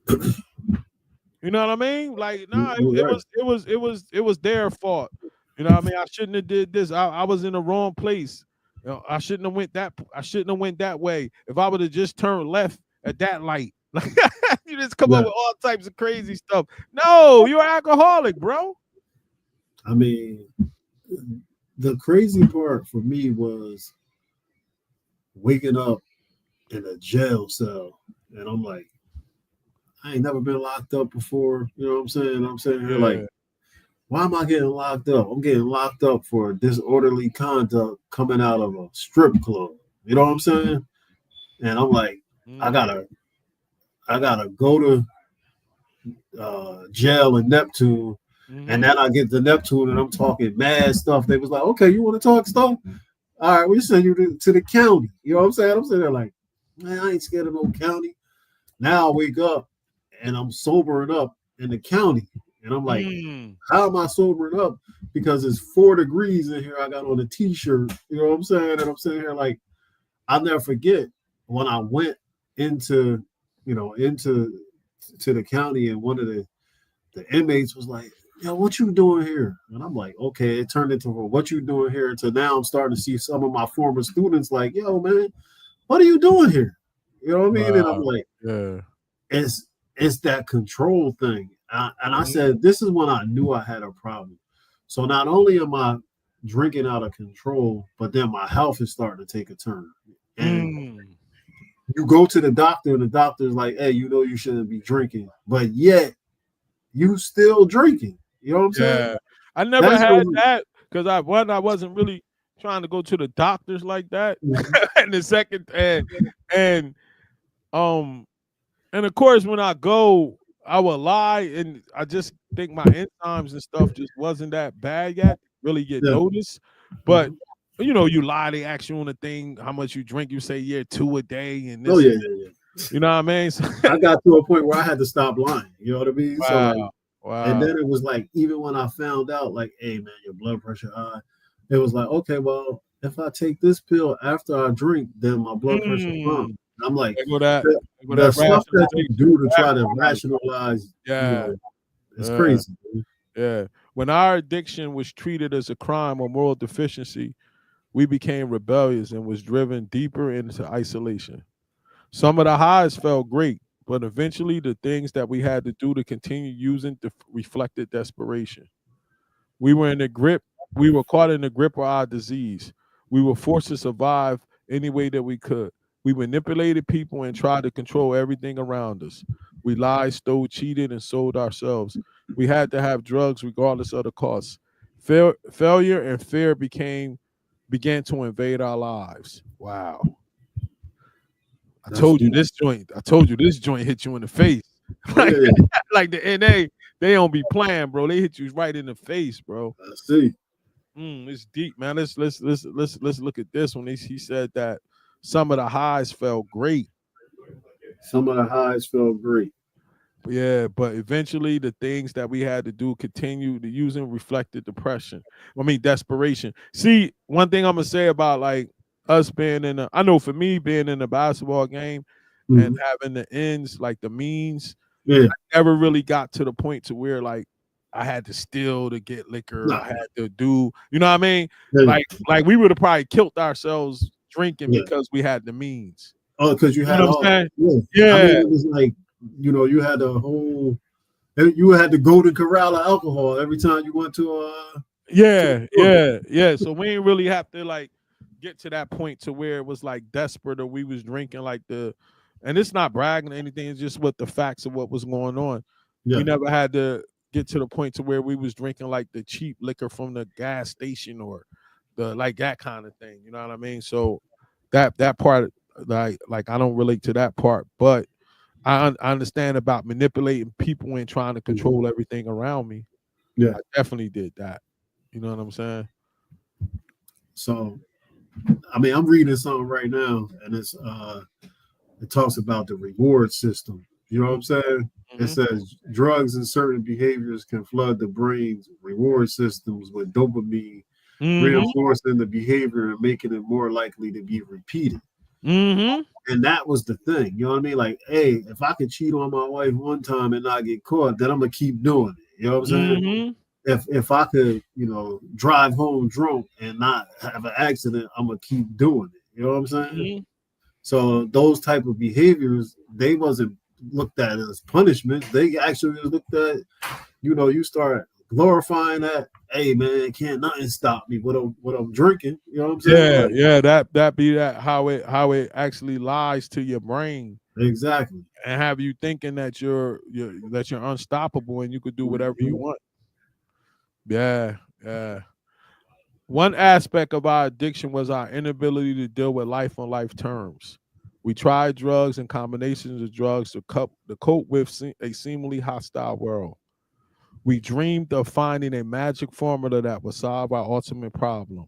[SPEAKER 1] You know what I mean? Like, nah, it was their fault. You know what I mean? I shouldn't have did this. I was in the wrong place. You know, I shouldn't have went that way. If I would have just turned left at that light. Like you just come up with all types of crazy stuff. No, you're alcoholic, bro.
[SPEAKER 2] I mean, the crazy part for me was waking up in a jail cell, and I'm like, I ain't never been locked up before. You know what I'm saying? I'm sitting here like, why am I getting locked up? I'm getting locked up for disorderly conduct coming out of a strip club. You know what I'm saying? And I'm like, I gotta go to jail in Neptune. And then I get to Neptune and I'm talking mad stuff. They was like, okay, you want to talk stuff? All right, we'll send you to the county. You know what I'm saying? I'm sitting there like, man, I ain't scared of no county. Now I wake up and I'm sobering up in the county. And I'm like, how am I sobering up? Because it's 4 degrees in here. I got on a t-shirt. You know what I'm saying? And I'm sitting here like, I'll never forget when I went into the county, and one of the inmates was like, yo, what you doing here? And I'm like, okay, it turned into what you doing here. To now I'm starting to see some of my former students like, yo, man, what are you doing here? You know what I mean? Wow. And I'm like, it's that control thing. And I said, this is when I knew I had a problem. So not only am I drinking out of control, but then my health is starting to take a turn. And you go to the doctor, and the doctor's like, hey, you shouldn't be drinking, but yet you still drinking. You know what I'm saying?
[SPEAKER 1] I never had that because I wasn't really trying to go to the doctors like that. And the second, and of course, when I go, I will lie, and I just think my enzymes and stuff just wasn't that bad yet. Really get noticed, but you lie. They ask you on the thing how much you drink. You say 2 a day, and this. You know what I mean? So,
[SPEAKER 2] I got to a point where I had to stop lying. You know what I mean? So like,
[SPEAKER 1] wow.
[SPEAKER 2] and
[SPEAKER 1] Wow.
[SPEAKER 2] then it was like, even when I found out, like, hey man, your blood pressure high, it was like, okay, well, if I take this pill after I drink, then my blood pressure fine.
[SPEAKER 1] Mm.
[SPEAKER 2] And I'm like,
[SPEAKER 1] There go that.
[SPEAKER 2] the,
[SPEAKER 1] There go
[SPEAKER 2] the
[SPEAKER 1] that
[SPEAKER 2] stuff that you
[SPEAKER 1] rationalization.
[SPEAKER 2] do to try to
[SPEAKER 1] Rationalize.
[SPEAKER 2] rationalize,
[SPEAKER 1] Yeah.
[SPEAKER 2] it's
[SPEAKER 1] Yeah.
[SPEAKER 2] crazy. Man.
[SPEAKER 1] Yeah. When our addiction was treated as a crime or moral deficiency, we became rebellious and was driven deeper into isolation. Some of the highs felt great, but eventually the things that we had to do to continue using reflected desperation. We were in the grip, we were caught in the grip of our disease. We were forced to survive any way that we could. We manipulated people and tried to control everything around us. We lied, stole, cheated, and sold ourselves. We had to have drugs regardless of the cost. Failure and fear began to invade our lives. Wow.
[SPEAKER 2] That's deep.
[SPEAKER 1] I told you this joint hit you in the face.
[SPEAKER 2] Oh
[SPEAKER 1] like
[SPEAKER 2] yeah,
[SPEAKER 1] like the NA, they don't be playing, bro. They hit you right in the face, bro.
[SPEAKER 2] I see.
[SPEAKER 1] It's deep, man. Let's look at this one. He said that some of the highs felt great.
[SPEAKER 2] Some of the highs felt great.
[SPEAKER 1] Yeah, but eventually the things that we had to do continue to using reflected depression. I mean desperation. See, one thing I'm gonna say about like us being in a I know for me being in a basketball game and
[SPEAKER 2] Mhm.
[SPEAKER 1] having the ends, like the means,
[SPEAKER 2] Yeah,
[SPEAKER 1] never really got to the point to where like I had to steal to get liquor.
[SPEAKER 2] nah,
[SPEAKER 1] I had to do, you know what I mean?
[SPEAKER 2] yeah,
[SPEAKER 1] Like we would have probably killed ourselves drinking
[SPEAKER 2] yeah.
[SPEAKER 1] because we had the means.
[SPEAKER 2] Oh, because you
[SPEAKER 1] You
[SPEAKER 2] had
[SPEAKER 1] know what
[SPEAKER 2] all.
[SPEAKER 1] I'm saying?
[SPEAKER 2] Yeah, I mean,
[SPEAKER 1] Yeah,
[SPEAKER 2] it was like, you had the whole. You had the golden corral of alcohol every time you went to a
[SPEAKER 1] yeah,
[SPEAKER 2] store.
[SPEAKER 1] yeah, yeah. So we didn't really have to like get to that point to where it was like desperate or we was drinking like and it's not bragging or anything, it's just what the facts of what was going on. We
[SPEAKER 2] Yeah,
[SPEAKER 1] never had to get to the point to where we was drinking like the cheap liquor from the gas station or the like that kind of thing. You know what I mean? So that part like I don't relate to that part, but I understand about manipulating people and trying to
[SPEAKER 2] mhm,
[SPEAKER 1] control everything around me.
[SPEAKER 2] yeah.
[SPEAKER 1] I definitely did that. You know what I'm saying?
[SPEAKER 2] So, I mean, I'm reading something right now, and it talks about the reward system. You know what I'm saying? It
[SPEAKER 1] Mm-hmm.
[SPEAKER 2] says drugs and certain behaviors can flood the brain's reward systems with dopamine,
[SPEAKER 1] Mm-hmm.
[SPEAKER 2] reinforcing the behavior and making it more likely to be repeated.
[SPEAKER 1] Mm-hmm.
[SPEAKER 2] And that was the thing. You know what I mean? Like, hey, if I could cheat on my wife one time and not get caught, then I'm gonna keep doing it. You know what I'm saying?
[SPEAKER 1] Mm-hmm.
[SPEAKER 2] If I could, drive home drunk and not have an accident, I'm gonna keep doing it. You know what I'm saying?
[SPEAKER 1] Mm-hmm.
[SPEAKER 2] So those type of behaviors, they wasn't looked at as punishment. They actually looked at, you start glorifying that. Hey man, can't nothing stop me what I'm drinking. You know what I'm saying?
[SPEAKER 1] Yeah,
[SPEAKER 2] Like
[SPEAKER 1] yeah, that be that how it actually lies to your brain
[SPEAKER 2] exactly.
[SPEAKER 1] and have you thinking that you're unstoppable and you could do whatever you
[SPEAKER 2] Mhm.
[SPEAKER 1] want. Yeah, yeah. One aspect of our addiction was our inability to deal with life on life terms. We tried drugs and combinations of drugs to cope with a seemingly hostile world. We dreamed of finding a magic formula that would solve our ultimate problem,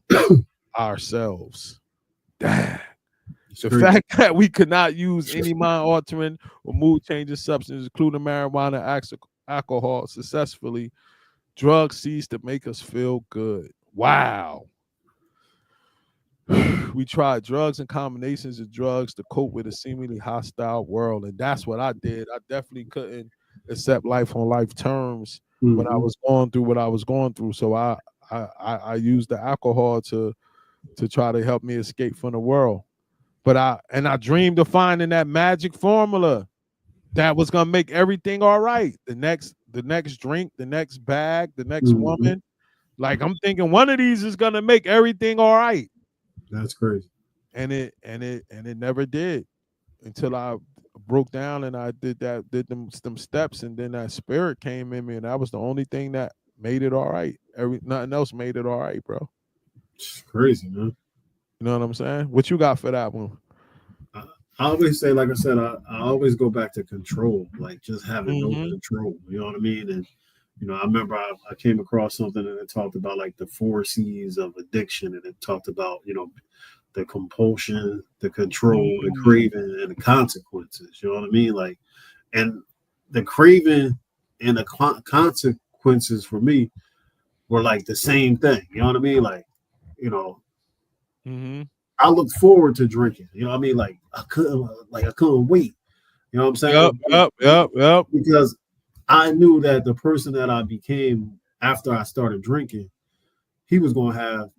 [SPEAKER 1] ourselves. Damn.
[SPEAKER 2] It's
[SPEAKER 1] The
[SPEAKER 2] crazy.
[SPEAKER 1] fact that we could not use any mind altering or mood changing substances, including marijuana, alcohol, successfully, drugs ceased to make us feel good. Wow. We tried drugs and combinations of drugs to cope with a seemingly hostile world. And that's what I did. I definitely couldn't accept life on life terms when I
[SPEAKER 2] Mm-hmm.
[SPEAKER 1] was going through what I was going through. So I used the alcohol to try to help me escape from the world. But I dreamed of finding that magic formula that was gonna make everything all right. The next drink, the next bag, the next
[SPEAKER 2] Mm-hmm.
[SPEAKER 1] woman. Like I'm thinking one of these is gonna make everything all right.
[SPEAKER 2] That's crazy.
[SPEAKER 1] And it never did until I broke down and I did them steps, and then that spirit came in me, and that was the only thing that made it all right. Nothing else made it all right, bro.
[SPEAKER 2] It's crazy, man.
[SPEAKER 1] You know what I'm saying? What you got for that one?
[SPEAKER 2] I, I always say, like I said, I always go back to control, like just having no
[SPEAKER 1] Mm-hmm.
[SPEAKER 2] control. You know what I mean? And I remember I came across something and it talked about like the four C's of addiction, and it talked about the compulsion, the control, the craving, and the consequences. You know what I mean? Like, and the craving and the consequences for me were like the same thing. You know what I mean? Like, you know,
[SPEAKER 1] Mm-hmm.
[SPEAKER 2] I looked forward to drinking. You know what I mean? Like I couldn't wait. You know what I'm
[SPEAKER 1] Yep,
[SPEAKER 2] saying?
[SPEAKER 1] yep, yep, yep.
[SPEAKER 2] Because I knew that the person that I became after I started drinking, he was going to have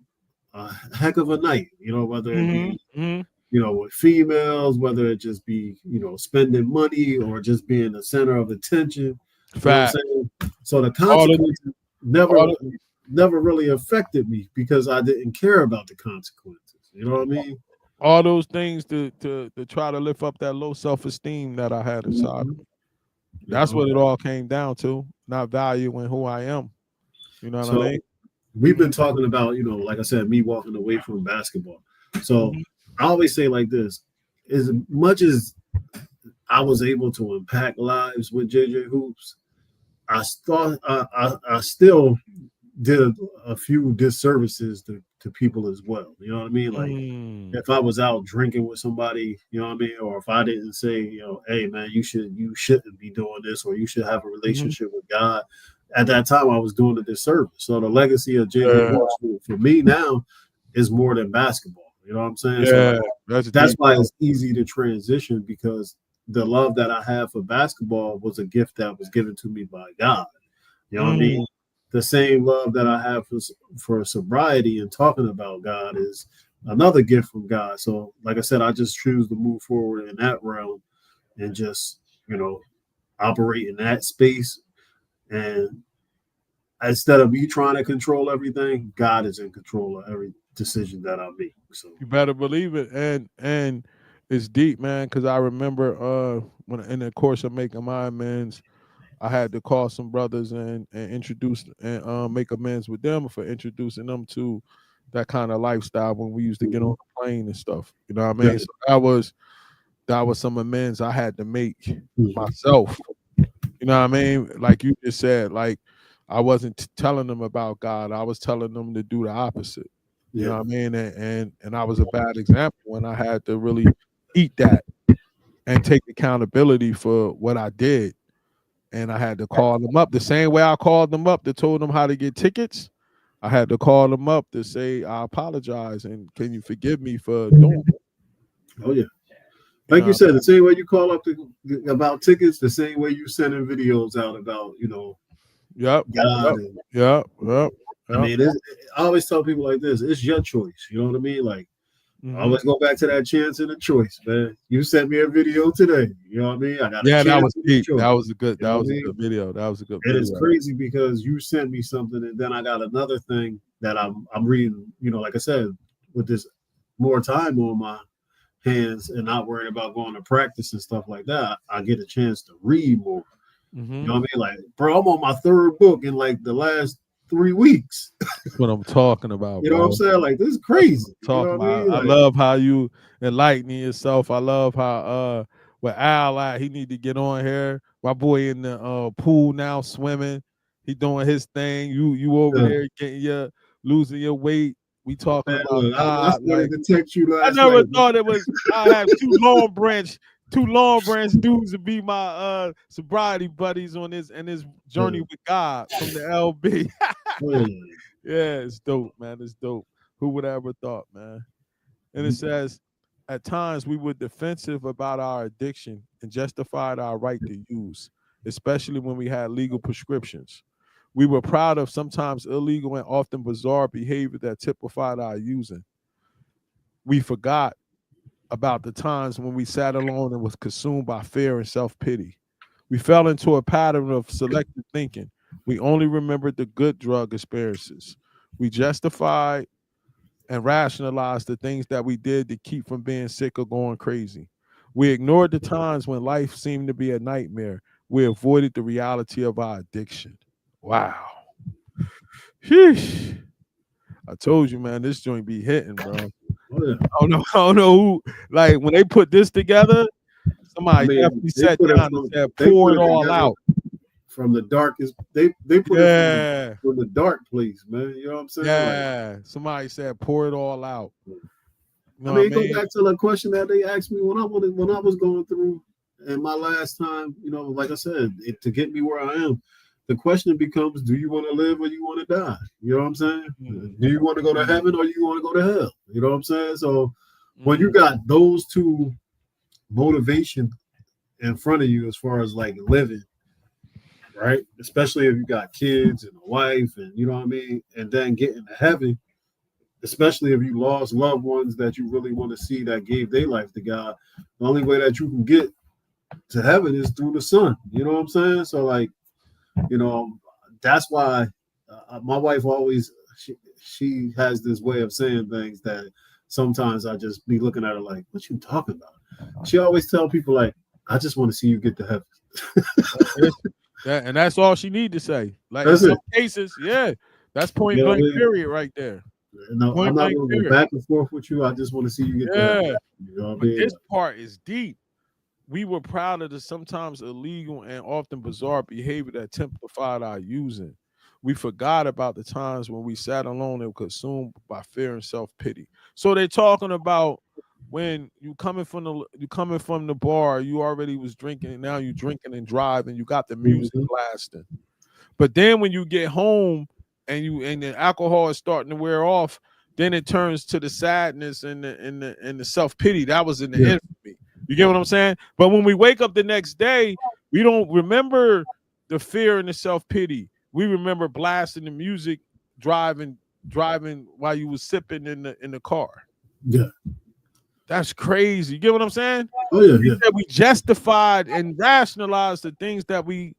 [SPEAKER 2] a heck of a night. You know, whether it
[SPEAKER 1] Mm-hmm.
[SPEAKER 2] be
[SPEAKER 1] Mm-hmm.
[SPEAKER 2] with females, whether it just be spending money or just being the center of attention. You know what I'm
[SPEAKER 1] Fact.
[SPEAKER 2] saying? So the
[SPEAKER 1] All the,
[SPEAKER 2] consequences never
[SPEAKER 1] all the,
[SPEAKER 2] never really affected me because I didn't care about the consequences. You know what I mean?
[SPEAKER 1] all those things to try to lift up that low self-esteem that I had inside of
[SPEAKER 2] Mhm.
[SPEAKER 1] me.
[SPEAKER 2] You
[SPEAKER 1] That's
[SPEAKER 2] know.
[SPEAKER 1] what it all came down to, not valuing who I am. You know what I
[SPEAKER 2] So
[SPEAKER 1] mean?
[SPEAKER 2] we've been talking about, like I said, me walking away from basketball. So
[SPEAKER 1] Mm-hmm.
[SPEAKER 2] I always say like this: as much as I was able to impact lives with JJ Hoops, I still did a few disservices to people as well. You know what I mean? Like
[SPEAKER 1] Mm.
[SPEAKER 2] if I was out drinking with somebody, you know what I mean, or if I didn't say, hey man, you shouldn't be doing this, or you should have a
[SPEAKER 1] Mm-hmm.
[SPEAKER 2] relationship with God. At that time, I was doing a disservice. So the legacy of JJ
[SPEAKER 1] Yeah,
[SPEAKER 2] Hoops for me now is more than basketball. You know what I'm saying? So
[SPEAKER 1] yeah,
[SPEAKER 2] like
[SPEAKER 1] that's
[SPEAKER 2] that's
[SPEAKER 1] deep.
[SPEAKER 2] why it's easy to transition because the love that I have for basketball was a gift that was given to me by God. You know what I mean?
[SPEAKER 1] Mm.
[SPEAKER 2] The same love that I have for sobriety and talking about God is another gift from God. So, like I said, I just choose to move forward in that realm and just, operate in that space. And instead of me trying to control everything, God is in control of every decision that I make. So,
[SPEAKER 1] You better believe it, and it's deep, man. Because I remember when in the course of making my amends, I had to call some brothers and introduce and make amends with them for introducing them to that kind of lifestyle when we used to get on
[SPEAKER 2] mhm.
[SPEAKER 1] the plane and stuff. You know what I
[SPEAKER 2] Yeah.
[SPEAKER 1] mean? So that was some amends I had to make
[SPEAKER 2] Mhm.
[SPEAKER 1] myself. You know what I mean? Like you just said, like I wasn't telling them about God. I was telling them to do the opposite. You
[SPEAKER 2] Yeah.
[SPEAKER 1] know what I mean? And I was a bad example when I had to really eat that and take accountability for what I did. And I had to call them up the same way I called them up to told them how to get tickets. I had to call them up to say I apologize and can you forgive me for doing it?
[SPEAKER 2] Oh, yeah.
[SPEAKER 1] You
[SPEAKER 2] Like you
[SPEAKER 1] know,
[SPEAKER 2] said, the same way you call up about tickets, the same way you sending videos out about,
[SPEAKER 1] yep,
[SPEAKER 2] God
[SPEAKER 1] yep,
[SPEAKER 2] and
[SPEAKER 1] yep, yep,
[SPEAKER 2] I
[SPEAKER 1] yep.
[SPEAKER 2] mean, I always tell people like this: it's your choice. You know what I mean? Like, I
[SPEAKER 1] Hmm.
[SPEAKER 2] always go back to that chance and the choice, man. You sent me a video today. You know what I mean? I got a
[SPEAKER 1] Yeah, that
[SPEAKER 2] chance
[SPEAKER 1] was
[SPEAKER 2] and a
[SPEAKER 1] deep.
[SPEAKER 2] choice.
[SPEAKER 1] That
[SPEAKER 2] You know what I
[SPEAKER 1] was a
[SPEAKER 2] mean?
[SPEAKER 1] good video. That was a good
[SPEAKER 2] And it's
[SPEAKER 1] video.
[SPEAKER 2] crazy because you sent me something, and then I got another thing that I'm reading. Like I said, with this more time on my hands and not worrying about going to practice and stuff like that, I get a chance to read more. You
[SPEAKER 1] Hmm.
[SPEAKER 2] know what I mean? Like, bro, I'm on my third book in like the last 3 weeks.
[SPEAKER 1] That's what I'm talking about,
[SPEAKER 2] You know what I'm
[SPEAKER 1] bro.
[SPEAKER 2] saying? Like, this is
[SPEAKER 1] That's what
[SPEAKER 2] crazy.
[SPEAKER 1] I'm
[SPEAKER 2] You know
[SPEAKER 1] talking
[SPEAKER 2] what I
[SPEAKER 1] about.
[SPEAKER 2] mean?
[SPEAKER 1] I
[SPEAKER 2] Like,
[SPEAKER 1] love how you enlightening yourself. I love how with Al at, he need to get on here. My boy in the pool now swimming. He doing his thing. You over
[SPEAKER 2] uh,
[SPEAKER 1] there getting your losing your weight. We talking
[SPEAKER 2] man,
[SPEAKER 1] about
[SPEAKER 2] look, I
[SPEAKER 1] God.
[SPEAKER 2] started
[SPEAKER 1] Like
[SPEAKER 2] to text you
[SPEAKER 1] I
[SPEAKER 2] last
[SPEAKER 1] never
[SPEAKER 2] night.
[SPEAKER 1] thought it was I have two long branch dudes to be my sobriety buddies on this and this journey
[SPEAKER 2] Uh,
[SPEAKER 1] with God from the LB.
[SPEAKER 2] uh,
[SPEAKER 1] Yeah, it's dope, man. It's dope. Who would have ever thought, man? And it says, at times we were defensive about our addiction and justified our right to use, especially when we had legal prescriptions. We were proud of sometimes illegal and often bizarre behavior that typified our using. We forgot about the times when we sat alone and was consumed by fear and self-pity. We fell into a pattern of selective thinking. We only remembered the good drug experiences. We justified and rationalized the things that we did to keep from being sick or going crazy. We ignored the times when life seemed to be a nightmare. We avoided the reality of our addiction. Wow. Sheesh. I told you, man, this joint be hitting, bro.
[SPEAKER 2] oh, yeah.
[SPEAKER 1] I don't know. I don't know who. Like when they put this together,
[SPEAKER 2] I
[SPEAKER 1] somebody
[SPEAKER 2] mean,
[SPEAKER 1] definitely sat down and said,
[SPEAKER 2] they
[SPEAKER 1] "Pour
[SPEAKER 2] put
[SPEAKER 1] it
[SPEAKER 2] it
[SPEAKER 1] all
[SPEAKER 2] together
[SPEAKER 1] out."
[SPEAKER 2] from the darkest. They put it
[SPEAKER 1] Yeah,
[SPEAKER 2] from the dark place, man. You know what I'm saying? Like,
[SPEAKER 1] yeah. Somebody said, "Pour it all out." You
[SPEAKER 2] I
[SPEAKER 1] know what
[SPEAKER 2] mean,
[SPEAKER 1] I
[SPEAKER 2] it goes
[SPEAKER 1] mean?
[SPEAKER 2] back to the question that they asked me when I was going through and my last time. You know, like I said, to get me where I am, the question becomes: do you want to live or you want to die? You know what I'm saying?
[SPEAKER 1] Mm,
[SPEAKER 2] Do you want to go to heaven or you want to go to hell? You know what I'm saying? So when you
[SPEAKER 1] mm,
[SPEAKER 2] got those two motivation in front of you as far as like living, right? Especially if you got kids and a wife, and you know what I mean, and then getting to heaven, especially if you lost loved ones that you really want to see that gave their life to God. The only way that you can get to heaven is through the Son. You know what I'm saying? So like, you know, that's why my wife always she has this way of saying things that sometimes I just be looking at her like, "What you talking about?" She always tell people like, "I just want to see you get to heaven."
[SPEAKER 1] it's- and that's all she need to say. Like in
[SPEAKER 2] That's
[SPEAKER 1] some
[SPEAKER 2] it.
[SPEAKER 1] cases, yeah, that's point
[SPEAKER 2] You know what I
[SPEAKER 1] blank
[SPEAKER 2] mean?
[SPEAKER 1] period right there.
[SPEAKER 2] No, I'm
[SPEAKER 1] Point
[SPEAKER 2] not
[SPEAKER 1] blank
[SPEAKER 2] going to go
[SPEAKER 1] period.
[SPEAKER 2] back and forth with you. I just want to see you get to heaven.
[SPEAKER 1] Yeah.
[SPEAKER 2] You know what I
[SPEAKER 1] But
[SPEAKER 2] mean?
[SPEAKER 1] this part is deep. We were proud of the sometimes illegal and often bizarre behavior that typified our using. We forgot about the times when we sat alone and consumed by fear and self-pity. So they're talking about when you coming from the bar, you already was drinking, and now you drinking and driving, you got the music
[SPEAKER 2] Mhm.
[SPEAKER 1] blasting. But then when you get home and the alcohol is starting to wear off, then it turns to the sadness and the self pity that was in the
[SPEAKER 2] Yeah,
[SPEAKER 1] infamy. You get what I'm saying? But when we wake up the next day, we don't remember the fear and the self pity. We remember blasting the music, driving, driving while you was sipping in the car.
[SPEAKER 2] yeah.
[SPEAKER 1] That's crazy. You get what I'm saying?
[SPEAKER 2] Oh yeah,
[SPEAKER 1] He
[SPEAKER 2] yeah.
[SPEAKER 1] said we justified and rationalized the things that we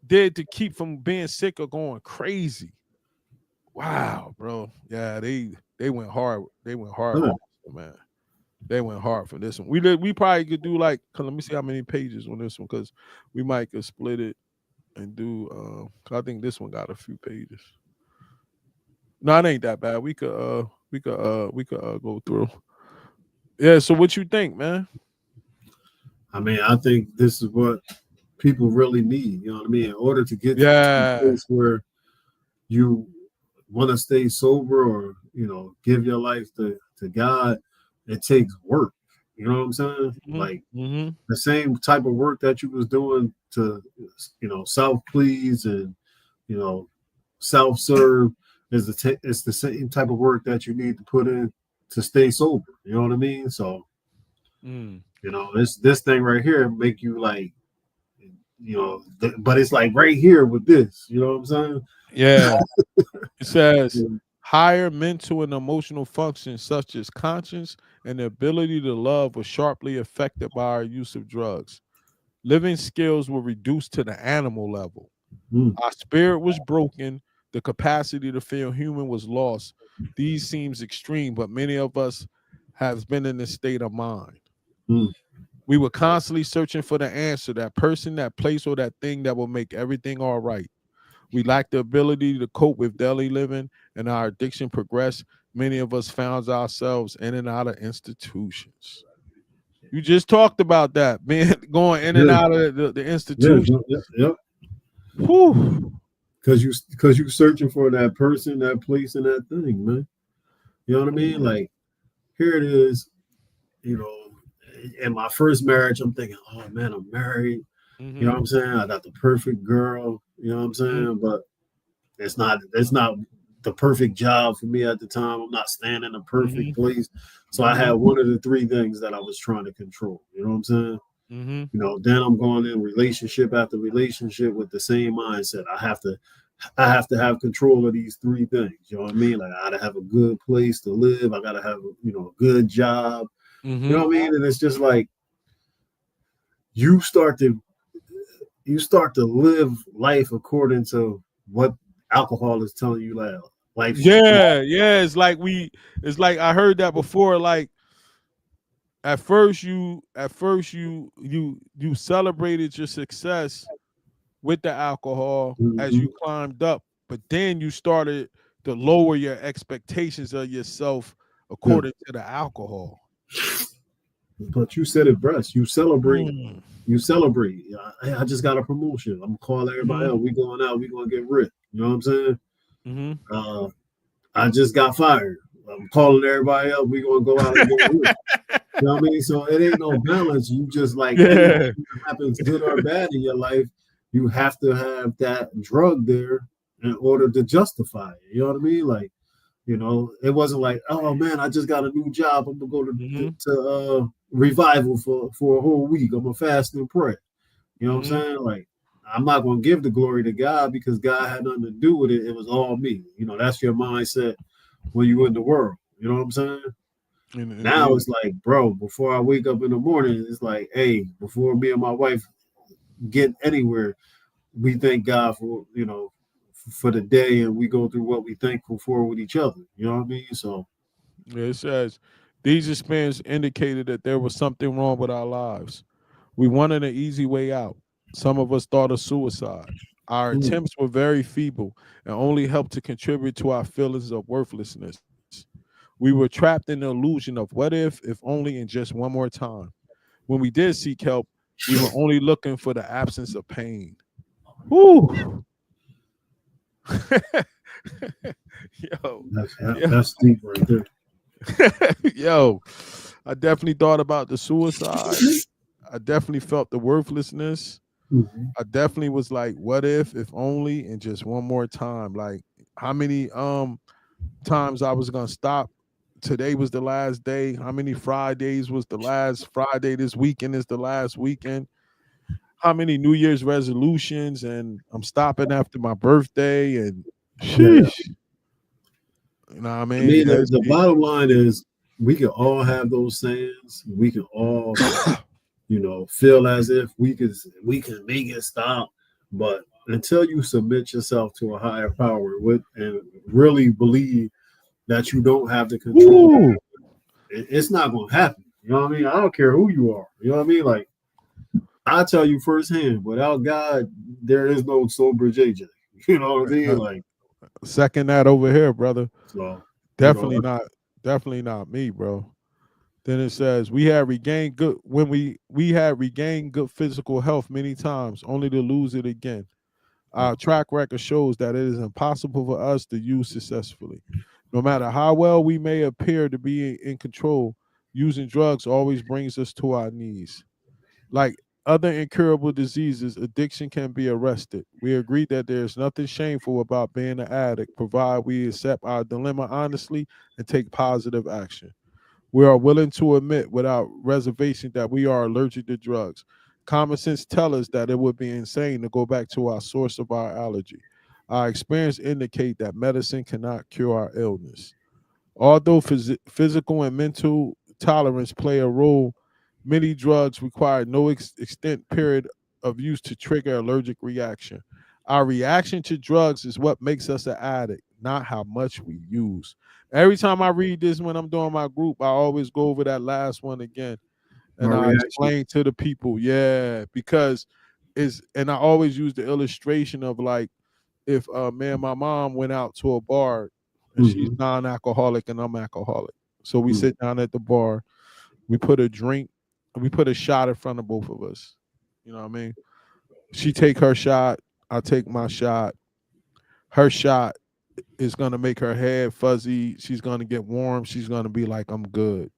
[SPEAKER 1] did to keep from being sick or going crazy. Wow, bro. Yeah, they went hard. They went hard
[SPEAKER 2] Oh,
[SPEAKER 1] for
[SPEAKER 2] yeah.
[SPEAKER 1] this one, man. They went hard for this one. We probably could do like, let me see how many pages on this one, because we might could split it and do 'cause I think this one got a few pages. No, it ain't that bad. We could go through. Yeah, so what you think, man?
[SPEAKER 2] I mean, I think this is what people really need. You know what I mean? In order to get to a
[SPEAKER 1] Yeah.
[SPEAKER 2] place where you want to stay sober or give your life to God, it takes work. You know what I'm saying?
[SPEAKER 1] Hmm.
[SPEAKER 2] Like
[SPEAKER 1] Hmm.
[SPEAKER 2] the same type of work that you was doing to self please and you know self serve it's the same type of work that you need to put in to stay sober. You know what I mean? So
[SPEAKER 1] Mm.
[SPEAKER 2] this thing right here make you like but it's like right here with this. You know what I'm saying?
[SPEAKER 1] Yeah. It says higher mental and emotional functions such as conscience and the ability to love were sharply affected by our use of drugs. Living skills were reduced to the animal level.
[SPEAKER 2] Mm,
[SPEAKER 1] Our spirit was broken. The capacity to feel human was lost. These seems extreme, but many of us have been in this state of mind.
[SPEAKER 2] mm,
[SPEAKER 1] We were constantly searching for the answer, that person, that place, or that thing that will make everything all right. We lack the ability to cope with daily living, and our addiction progressed. Many of us found ourselves in and out of institutions. You just talked about that, being going in and
[SPEAKER 2] yeah,
[SPEAKER 1] out of the
[SPEAKER 2] yeah,
[SPEAKER 1] institution.
[SPEAKER 2] yeah, yeah.
[SPEAKER 1] Whew.
[SPEAKER 2] Because you searching for that person, that place, and that thing, man. You know what I mean?
[SPEAKER 1] Mm.
[SPEAKER 2] Like here it is. You know, in my first marriage, I'm thinking, oh man, I'm married. You know
[SPEAKER 1] Mm-hmm.
[SPEAKER 2] what I'm saying? I got the perfect girl. You know what I'm
[SPEAKER 1] Mm-hmm.
[SPEAKER 2] saying? But it's not the perfect job for me at the time. I'm not staying in a perfect
[SPEAKER 1] Mm-hmm.
[SPEAKER 2] place. So I
[SPEAKER 1] Mm-hmm.
[SPEAKER 2] had one of the three things that I was trying to control. You know what I'm saying?
[SPEAKER 1] Mm-hmm.
[SPEAKER 2] Then I'm going in relationship after relationship with the same mindset. I have to have control of these three things. You know what I mean? Like I gotta have a good place to live. I gotta have a good job. You
[SPEAKER 1] Mm-hmm.
[SPEAKER 2] know what I mean? And it's just like you start to you start to live life according to what alcohol is telling you life should be.
[SPEAKER 1] Yeah, yeah. It's like I heard that before. Like at first you celebrated your success with the alcohol as
[SPEAKER 2] Mhm.
[SPEAKER 1] you climbed up, but then you started to lower your expectations of yourself
[SPEAKER 2] Yeah.
[SPEAKER 1] according to the alcohol.
[SPEAKER 2] But you said it best. You celebrate.
[SPEAKER 1] Mm.
[SPEAKER 2] You celebrate. Hey, I just got a promotion. I'm gonna call everybody
[SPEAKER 1] Mhm.
[SPEAKER 2] else. We going out. We gonna get rich. You know what I'm saying?
[SPEAKER 1] Mhm.
[SPEAKER 2] Uh, I just got fired. I'm calling everybody up. We're gonna go out and get lit. You know what I mean? So it ain't no balance. You just like anything
[SPEAKER 1] Yeah.
[SPEAKER 2] that happens, good or bad in your life, you have to have that drug there in order to justify it. You know what I mean? Like, it wasn't like, oh man, I just got a new job. I'm gonna go
[SPEAKER 1] Hmm.
[SPEAKER 2] to revival for a whole week. I'm gonna fast and pray. You know what I'm
[SPEAKER 1] Hmm.
[SPEAKER 2] saying? Like, I'm not gonna give the glory to God because God had nothing to do with it. It was all me. That's your mindset when you in the world. You know what I'm saying? Now
[SPEAKER 1] Indeed.
[SPEAKER 2] it's like, bro, before I wake up in the morning, it's like, hey, before me and my wife get anywhere, we thank God for the day, and we go through what we thankful for with each other. You know what I mean? So,
[SPEAKER 1] It says these experiences indicated that there was something wrong with our lives. We wanted an easy way out. Some of us thought of suicide. Our
[SPEAKER 2] mm,
[SPEAKER 1] attempts were very feeble and only helped to contribute to our feelings of worthlessness. We were trapped in the illusion of what if only, and just one more time. When we did seek help, we were only looking for the absence of pain. Whew. Yo, yo,
[SPEAKER 2] that's deep right there.
[SPEAKER 1] yo, I definitely thought about the suicide. I definitely felt the worthlessness.
[SPEAKER 2] Mhm.
[SPEAKER 1] I definitely was like, what if only, and just one more time. Like how many times I was gonna stop. Today was the last day. How many Fridays was the last Friday? This weekend is the last weekend. How many New Year's resolutions, and I'm stopping after my birthday, and
[SPEAKER 2] Yeah, yeah.
[SPEAKER 1] sheesh. You know what I
[SPEAKER 2] I
[SPEAKER 1] mean?
[SPEAKER 2] mean,
[SPEAKER 1] Yeah,
[SPEAKER 2] the bottom line is we can all have those sayings. We can all, feel as if we can make it stop. But until you submit yourself to a higher power and really believe that you don't have the control,
[SPEAKER 1] Woo.
[SPEAKER 2] it's not going to happen. You know what I mean? I don't care who you are. You know what I mean? Like, I tell you firsthand, without God, there is no sober JJ. You know what I mean?
[SPEAKER 1] Uh,
[SPEAKER 2] Like,
[SPEAKER 1] Second that over here, brother.
[SPEAKER 2] so, you know,
[SPEAKER 1] Definitely not. Definitely not me, bro. Then it says we had regained good when we had regained good physical health many times, only to lose it again. Our track record shows that it is impossible for us to use successfully. No matter how well we may appear to be in control, using drugs always brings us to our knees. Like other incurable diseases, addiction can be arrested. We agree that there is nothing shameful about being an addict, provided we accept our dilemma honestly and take positive action. We are willing to admit without reservation that we are allergic to drugs. Common sense tells us that it would be insane to go back to our source of our allergy. Our experience indicate that medicine cannot cure our illness. Although physical and mental tolerance play a role, many drugs require no extent period of use to trigger allergic reaction. Our reaction to drugs is what makes us an addict, not how much we use. Every time I read this when I'm doing my group, I always go over that last one again and
[SPEAKER 2] our
[SPEAKER 1] I
[SPEAKER 2] reaction.
[SPEAKER 1] explain to the people, yeah, because and I always use the illustration of like if me and my mom went out to a bar and she's
[SPEAKER 2] Hmm.
[SPEAKER 1] non-alcoholic and I'm alcoholic. So we
[SPEAKER 2] Hmm.
[SPEAKER 1] sit down at the bar, we put a drink, we put a shot in front of both of us. You know what I mean? She take her shot, I take my shot. Her shot is gonna make her head fuzzy. She's gonna get warm. She's gonna be like, I'm good.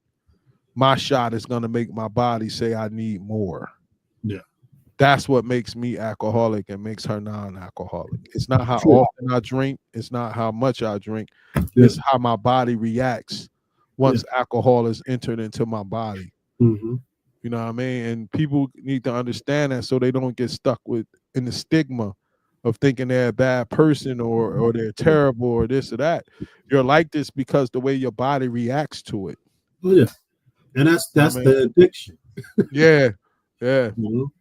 [SPEAKER 1] My shot is gonna make my body say I need more.
[SPEAKER 2] Yeah,
[SPEAKER 1] That's what makes me alcoholic and makes her non-alcoholic. It's not how
[SPEAKER 2] sure.
[SPEAKER 1] often I drink, it's not how much I drink,
[SPEAKER 2] Yeah,
[SPEAKER 1] it's how my body reacts
[SPEAKER 2] yeah.
[SPEAKER 1] once alcohol is entered into my body.
[SPEAKER 2] Hmm.
[SPEAKER 1] You know what I mean? And people need to understand that so they don't get stuck with in the stigma of thinking they're a bad person or they're terrible or this or that. You're like this because the way your body reacts to it.
[SPEAKER 2] Oh yeah, and that's
[SPEAKER 1] You know
[SPEAKER 2] that's
[SPEAKER 1] what I mean?
[SPEAKER 2] the addiction.
[SPEAKER 1] Yeah, yeah.
[SPEAKER 2] You know,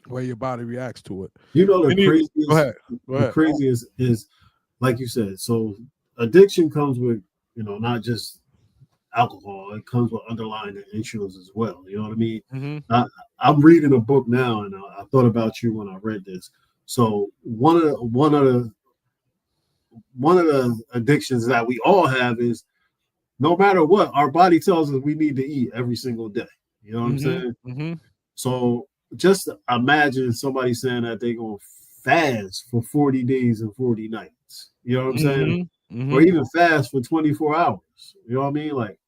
[SPEAKER 1] Way your body reacts to it.
[SPEAKER 2] the
[SPEAKER 1] Any Go
[SPEAKER 2] craziest,
[SPEAKER 1] ahead. Go
[SPEAKER 2] the
[SPEAKER 1] ahead.
[SPEAKER 2] craziest is like you said. So addiction comes with not just alcohol. It comes with underlying issues as well. You know what I mean?
[SPEAKER 1] Mm-hmm.
[SPEAKER 2] I, I'm reading a book now, and I thought about you when I read this. So one of the addictions that we all have is no matter what, our body tells us we need to eat every single day. You know what I'm
[SPEAKER 1] Mhm,
[SPEAKER 2] saying?
[SPEAKER 1] mhm,
[SPEAKER 2] So just imagine somebody saying that they're going to fast for 40 days and 40 nights. You know what I'm saying?
[SPEAKER 1] mhm,
[SPEAKER 2] or even fast for 24 hours. You know what I mean? Like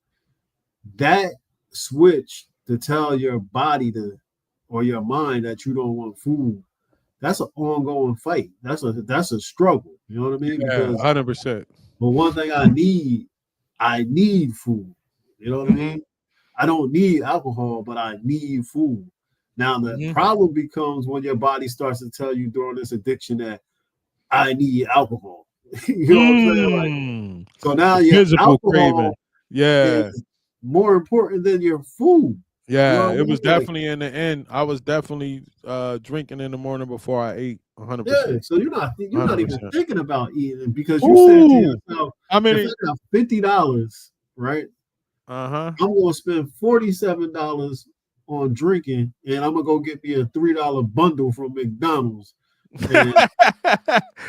[SPEAKER 2] that switch to tell your body to or your mind that you don't want food, that's an ongoing fight. That's a struggle. You know what I mean?
[SPEAKER 1] Yeah,
[SPEAKER 2] Because
[SPEAKER 1] 100%.
[SPEAKER 2] but one thing I need food. You know what I
[SPEAKER 1] Hmm.
[SPEAKER 2] mean? I don't need alcohol, but I need food. Now the
[SPEAKER 1] Hmm.
[SPEAKER 2] problem becomes when your body starts to tell you during this addiction that I need alcohol. You know what I'm saying? Like
[SPEAKER 1] Mm.
[SPEAKER 2] so now
[SPEAKER 1] The
[SPEAKER 2] your
[SPEAKER 1] physical craving.
[SPEAKER 2] alcohol
[SPEAKER 1] Yeah.
[SPEAKER 2] is more important than your food. You know
[SPEAKER 1] Yeah.
[SPEAKER 2] what I
[SPEAKER 1] It was
[SPEAKER 2] mean? Like
[SPEAKER 1] definitely in the end. I was definitely drinking in the morning before I ate.
[SPEAKER 2] yeah,
[SPEAKER 1] 100%.
[SPEAKER 2] so you're not even
[SPEAKER 1] 100%.
[SPEAKER 2] thinking about eating because you said to
[SPEAKER 1] Ooh.
[SPEAKER 2] yourself,
[SPEAKER 1] How
[SPEAKER 2] if I
[SPEAKER 1] many?
[SPEAKER 2] got $50, right?
[SPEAKER 1] Uh-huh.
[SPEAKER 2] I'm gonna spend $47 on drinking, and I'm gonna go get me a $3 bundle from McDonald's, and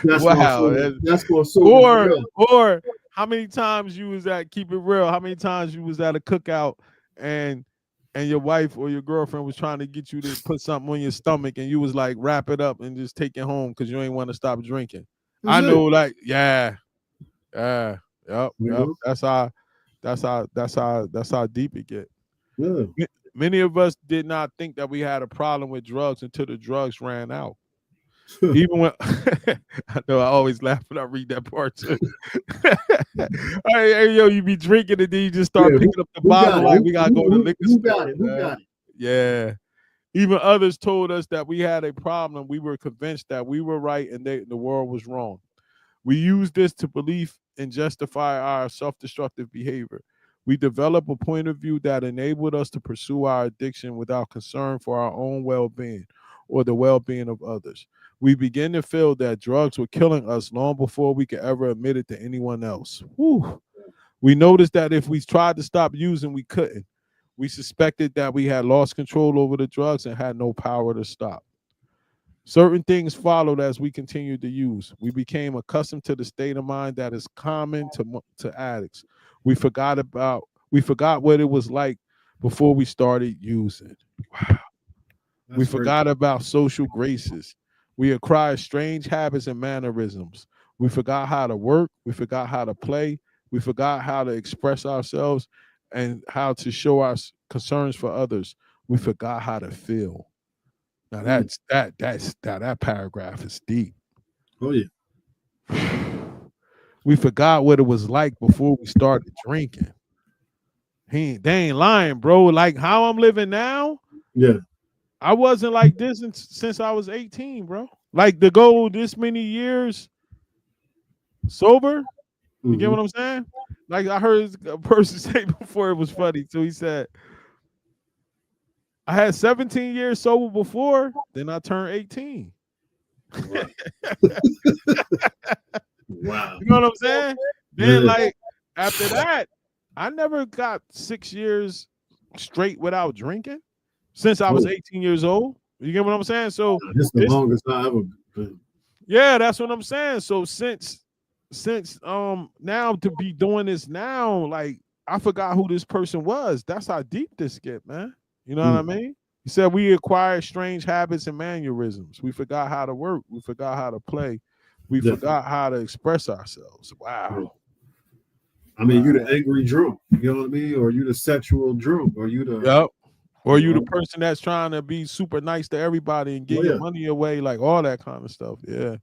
[SPEAKER 2] that's gonna
[SPEAKER 1] Wow.
[SPEAKER 2] sober, that's gonna sober me
[SPEAKER 1] Or
[SPEAKER 2] up.
[SPEAKER 1] how many times you was at, keep it real, how many times you was at a cookout and your wife or your girlfriend was trying to get you to put something on your stomach and you was like, wrap it up and just take it home because you ain't want to stop drinking.
[SPEAKER 2] That's
[SPEAKER 1] I
[SPEAKER 2] it.
[SPEAKER 1] know, like, yeah, yeah, yep,
[SPEAKER 2] You
[SPEAKER 1] yep.
[SPEAKER 2] know?
[SPEAKER 1] That's how deep it get.
[SPEAKER 2] Yeah.
[SPEAKER 1] Many of us did not think that we had a problem with drugs until the drugs ran out. Even when I know I always laugh when I read that part too. Hey, yo, you be drinking and then you just start
[SPEAKER 2] Yeah. Who,
[SPEAKER 1] picking up the
[SPEAKER 2] who got
[SPEAKER 1] bottle
[SPEAKER 2] it?
[SPEAKER 1] like we gotta go to the liquor
[SPEAKER 2] Who got
[SPEAKER 1] store,
[SPEAKER 2] it? Who
[SPEAKER 1] man.
[SPEAKER 2] got it?
[SPEAKER 1] Yeah. Even others told us that we had a problem. We were convinced that we were right and the world was wrong. We use this to believe and justify our self-destructive behavior. We develop a point of view that enabled us to pursue our addiction without concern for our own well-being or the well-being of others. We begin to feel that drugs were killing us long before we could ever admit it to anyone else. Whew. We noticed that if we tried to stop using, we couldn't. We suspected that we had lost control over the drugs and had no power to stop. Certain things followed as we continued to use. We became accustomed to the state of mind that is common to addicts. We forgot what it was like before we started using. Wow. We
[SPEAKER 2] That's crazy.
[SPEAKER 1] forgot about social graces. We acquired strange habits and mannerisms. We forgot how to work. We forgot how to play. We forgot how to express ourselves and how to show our concerns for others. We forgot how to feel. Now
[SPEAKER 2] Mm.
[SPEAKER 1] that paragraph is deep.
[SPEAKER 2] Oh yeah.
[SPEAKER 1] We forgot what it was like before we started drinking. They ain't lying, bro. Like how I'm living now,
[SPEAKER 2] Yeah.
[SPEAKER 1] I wasn't like this since I was 18, bro. Like to go this many years sober, you get
[SPEAKER 2] Hmm.
[SPEAKER 1] what I'm saying? Like I heard a person say before, it was funny too. He said, I had 17 years sober before, then I turned 18.
[SPEAKER 2] Right. Wow.
[SPEAKER 1] You know what I'm saying? Then,
[SPEAKER 2] Yeah.
[SPEAKER 1] like, after that, I never got 6 years straight without drinking since I was
[SPEAKER 2] Oh,
[SPEAKER 1] 18 years old. You get what I'm saying? So
[SPEAKER 2] this is the
[SPEAKER 1] it's
[SPEAKER 2] longest I ever been.
[SPEAKER 1] yeah, that's what I'm saying. So since now to be doing this now, like I forgot who this person was. That's how deep this get, man. You know what I
[SPEAKER 2] Mm.
[SPEAKER 1] mean? He said we acquired strange habits and mannerisms. We forgot how to work. We forgot how to play. We
[SPEAKER 2] Definitely.
[SPEAKER 1] forgot how to express ourselves.
[SPEAKER 2] Yeah.
[SPEAKER 1] Wow.
[SPEAKER 2] I mean,
[SPEAKER 1] Wow.
[SPEAKER 2] you the angry drunk, you know what I mean? Or you the sexual drunk, or you the,
[SPEAKER 1] Yep. Or
[SPEAKER 2] you
[SPEAKER 1] you the
[SPEAKER 2] know,
[SPEAKER 1] person that's trying to be super nice to everybody and
[SPEAKER 2] oh
[SPEAKER 1] give your
[SPEAKER 2] yeah.
[SPEAKER 1] money away, like all that kind of stuff. Yeah.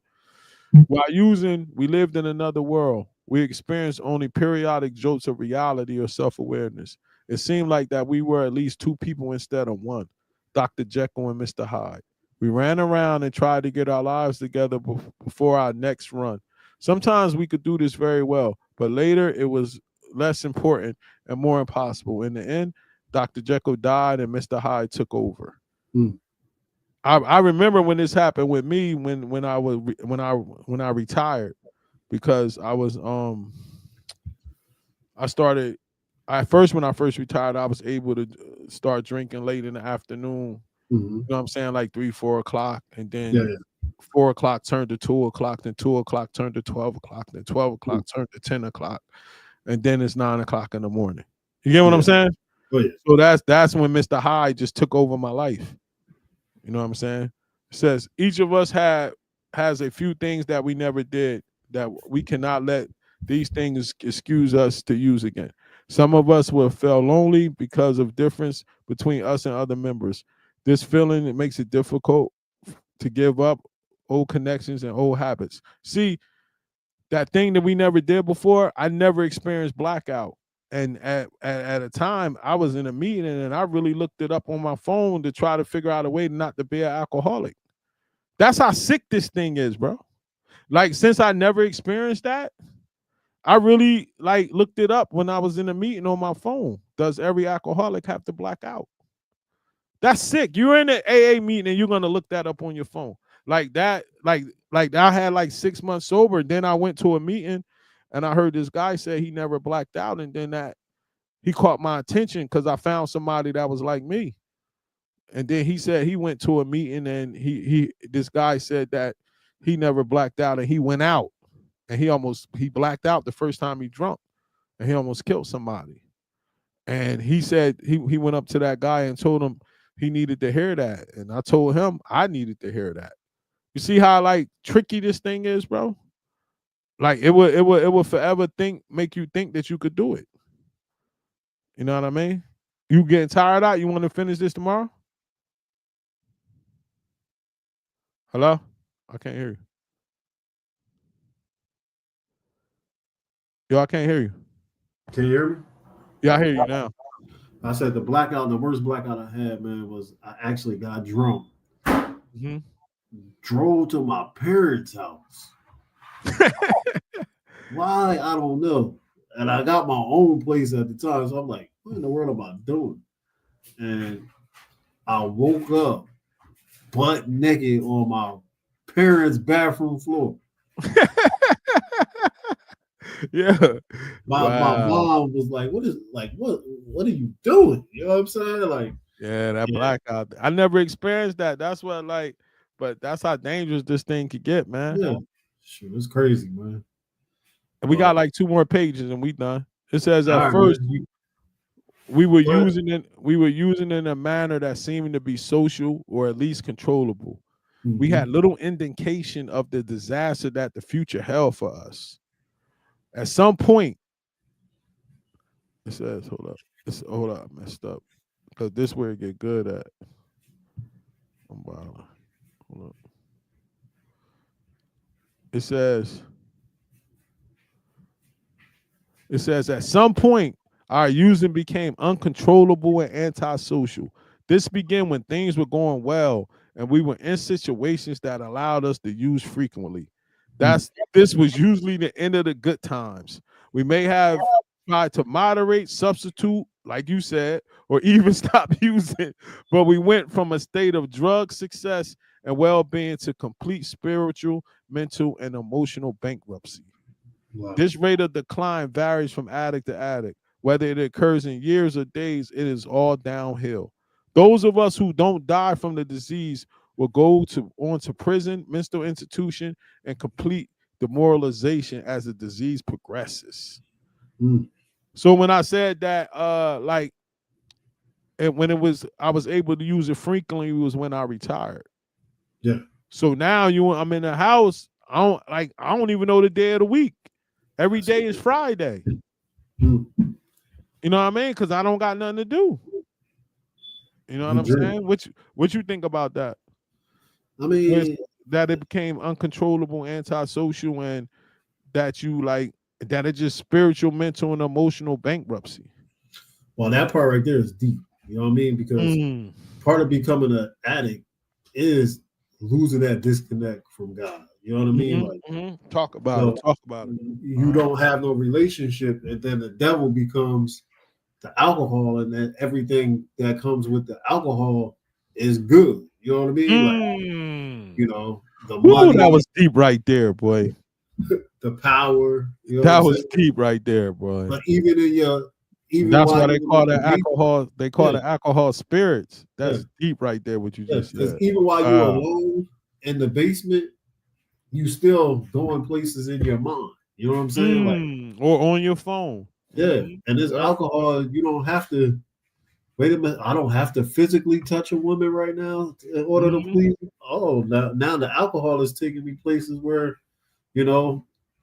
[SPEAKER 1] While using, we lived in another world. We experienced only periodic jolts of reality or self-awareness. It seemed like that we were at least two people instead of one, Dr. Jekyll and Mr. Hyde. We ran around and tried to get our lives together before our next run. Sometimes we could do this very well, but later it was less important and more impossible. In the end, Dr. Jekyll died and Mr. Hyde took over.
[SPEAKER 2] Mm.
[SPEAKER 1] I remember when this happened with me when I retired because I started when I first retired I was able to start drinking late in the afternoon.
[SPEAKER 2] Hmm.
[SPEAKER 1] You know what I'm saying, like 3-4 o'clock, and
[SPEAKER 2] Yeah,
[SPEAKER 1] then
[SPEAKER 2] yeah.
[SPEAKER 1] 4 o'clock turned to 2 o'clock, then 2 o'clock turned to 12 o'clock, then twelve
[SPEAKER 2] Mm.
[SPEAKER 1] o'clock turned to 10 o'clock, and then it's 9 o'clock in the morning. You get what I'm
[SPEAKER 2] Yeah.
[SPEAKER 1] saying?
[SPEAKER 2] Oh yeah.
[SPEAKER 1] So that's when Mr. Hyde just took over my life. You know what I'm saying? It says each of us has a few things that we never did that we cannot let These things excuse us to use again. Some of us will feel lonely because of difference between us and other members. This feeling it makes it difficult to give up old connections and old habits. See, that thing that we never did before, I never experienced blackout. And at a time, I was in a meeting and I really looked it up on my phone to try to figure out a way not to be an alcoholic. That's how sick this thing is, bro. Like, since I never experienced that, I really like looked it up when I was in a meeting on my phone. Does every alcoholic have to black out? That's sick. You're in an AA meeting and you're gonna look that up on your phone. Like that, like I had like 6 months sober. Then I went to a meeting and I heard this guy say he never blacked out. And then that he caught my attention because I found somebody that was like me. And then he said he went to a meeting and he this guy said that he never blacked out and he went out and he blacked out the first time he drunk and he almost killed somebody. And he said he went up to that guy and told him he needed to hear that. And I told him I needed to hear that. You see how like tricky this thing is, bro? Like it will forever make you think that you could do it. You know what I mean? You getting tired out? You want to finish this tomorrow? Hello? I can't hear you. Yo, I can't hear you.
[SPEAKER 2] Can you hear me?
[SPEAKER 1] Yeah, I hear you now.
[SPEAKER 2] I said the worst blackout I had, man, was I actually got drunk.
[SPEAKER 1] Mm-hmm.
[SPEAKER 2] Drove to my parents' house. Why? I don't know. And I got my own place at the time. So I'm like, what in the world am I doing? And I woke up butt naked on my parents' bathroom floor.
[SPEAKER 1] Yeah.
[SPEAKER 2] My
[SPEAKER 1] Wow.
[SPEAKER 2] mom was like, what are you doing? You know what I'm saying? Like,
[SPEAKER 1] Yeah, that blackout. I never experienced that. That's what but that's how dangerous this thing could get, man.
[SPEAKER 2] yeah. Shoot, it's crazy, man.
[SPEAKER 1] And we got like 2 more pages and we done. It says
[SPEAKER 2] All
[SPEAKER 1] at
[SPEAKER 2] right,
[SPEAKER 1] first
[SPEAKER 2] man.
[SPEAKER 1] we were using it in a manner that seemed to be social or at least controllable.
[SPEAKER 2] Mm-hmm.
[SPEAKER 1] We had little indication of the disaster that the future held for us. At some point, it says, hold up, I messed up. Because this where it get good at. Hold up. It says at some point, our using became uncontrollable and antisocial. This began when things were going well and we were in situations that allowed us to use frequently. This was usually the end of the good times. We may have tried to moderate, substitute, like you said, or even stop using, but we went from a state of drug success and well-being to complete spiritual, mental, and emotional bankruptcy.
[SPEAKER 2] Wow.
[SPEAKER 1] This rate of decline varies from addict to addict. Whether it occurs in years or days, it is all downhill. Those of us who don't die from the disease will go on to prison, mental institution, and complete demoralization as the disease progresses.
[SPEAKER 2] Mm.
[SPEAKER 1] So when I said that, and when I was able to use it frequently was when I retired.
[SPEAKER 2] Yeah.
[SPEAKER 1] So now I'm in the house. I don't even know the day of the week. Every day is Friday.
[SPEAKER 2] Mm.
[SPEAKER 1] You know what I mean? Because I don't got nothing to do. You know what I'm saying? What you think about that?
[SPEAKER 2] I mean,
[SPEAKER 1] that it became uncontrollable, antisocial, and that that it just spiritual, mental, and emotional bankruptcy.
[SPEAKER 2] Well, that part right there is deep. You know what I mean? Because part of becoming an addict is losing that disconnect from God. You know what I mean?
[SPEAKER 1] Talk about it.
[SPEAKER 2] You don't have no relationship, and then the devil becomes the alcohol, and then everything that comes with the alcohol is good. You know what I mean? Like, the money.
[SPEAKER 1] That was deep right there, boy.
[SPEAKER 2] The power.
[SPEAKER 1] That was deep right there, boy.
[SPEAKER 2] But even
[SPEAKER 1] that's why they call that alcohol. They call it alcohol spirits. That's deep right there. What you just said.
[SPEAKER 2] Because even while you're alone in the basement, you still going places in your mind. You know what I'm saying?
[SPEAKER 1] Like, or on your phone.
[SPEAKER 2] Yeah. And this alcohol, you don't have to. Wait a minute, I don't have to physically touch a woman right now in order to please. Oh, now the alcohol is taking me places where,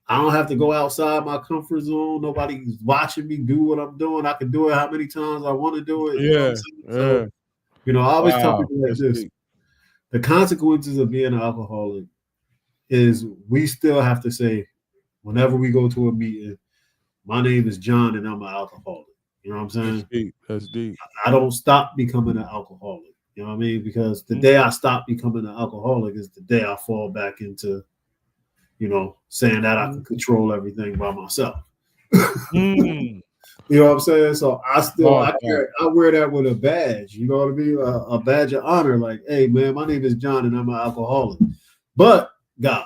[SPEAKER 2] I don't have to go outside my comfort zone. Nobody's watching me do what I'm doing. I can do it how many times I want to do it. You know what I'm
[SPEAKER 1] Yeah,
[SPEAKER 2] saying?
[SPEAKER 1] yeah.
[SPEAKER 2] So, I always tell
[SPEAKER 1] Wow,
[SPEAKER 2] people like
[SPEAKER 1] that's
[SPEAKER 2] this:
[SPEAKER 1] deep.
[SPEAKER 2] the consequences of being an alcoholic is we still have to say, whenever we go to a meeting, my name is John and I'm an alcoholic. You know what I'm
[SPEAKER 1] That's
[SPEAKER 2] saying?
[SPEAKER 1] deep. That's deep.
[SPEAKER 2] I don't stop becoming an alcoholic. You know what I mean? Because the
[SPEAKER 1] Mm,
[SPEAKER 2] day I stop becoming an alcoholic is the day I fall back into, saying that I can
[SPEAKER 1] mm,
[SPEAKER 2] control everything by myself.
[SPEAKER 1] mm.
[SPEAKER 2] You know what I'm saying? So
[SPEAKER 1] Love that.
[SPEAKER 2] I wear that with a badge. You know what I mean? A badge of honor. Like, hey man, my name is John and I'm an alcoholic. But God,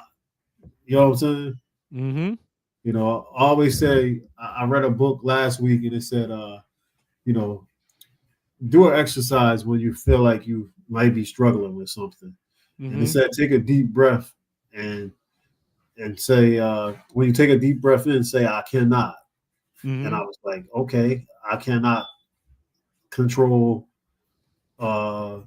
[SPEAKER 2] you know what I'm saying?
[SPEAKER 1] Mm-hmm.
[SPEAKER 2] I always say I read a book last week and it said, you know, do an exercise when you feel like you might be struggling with something. And it
[SPEAKER 1] Mm-hmm.
[SPEAKER 2] said take a deep breath and say, when you take a deep breath in, say I cannot. And I
[SPEAKER 1] Mm-hmm.
[SPEAKER 2] was like, okay, I cannot control uh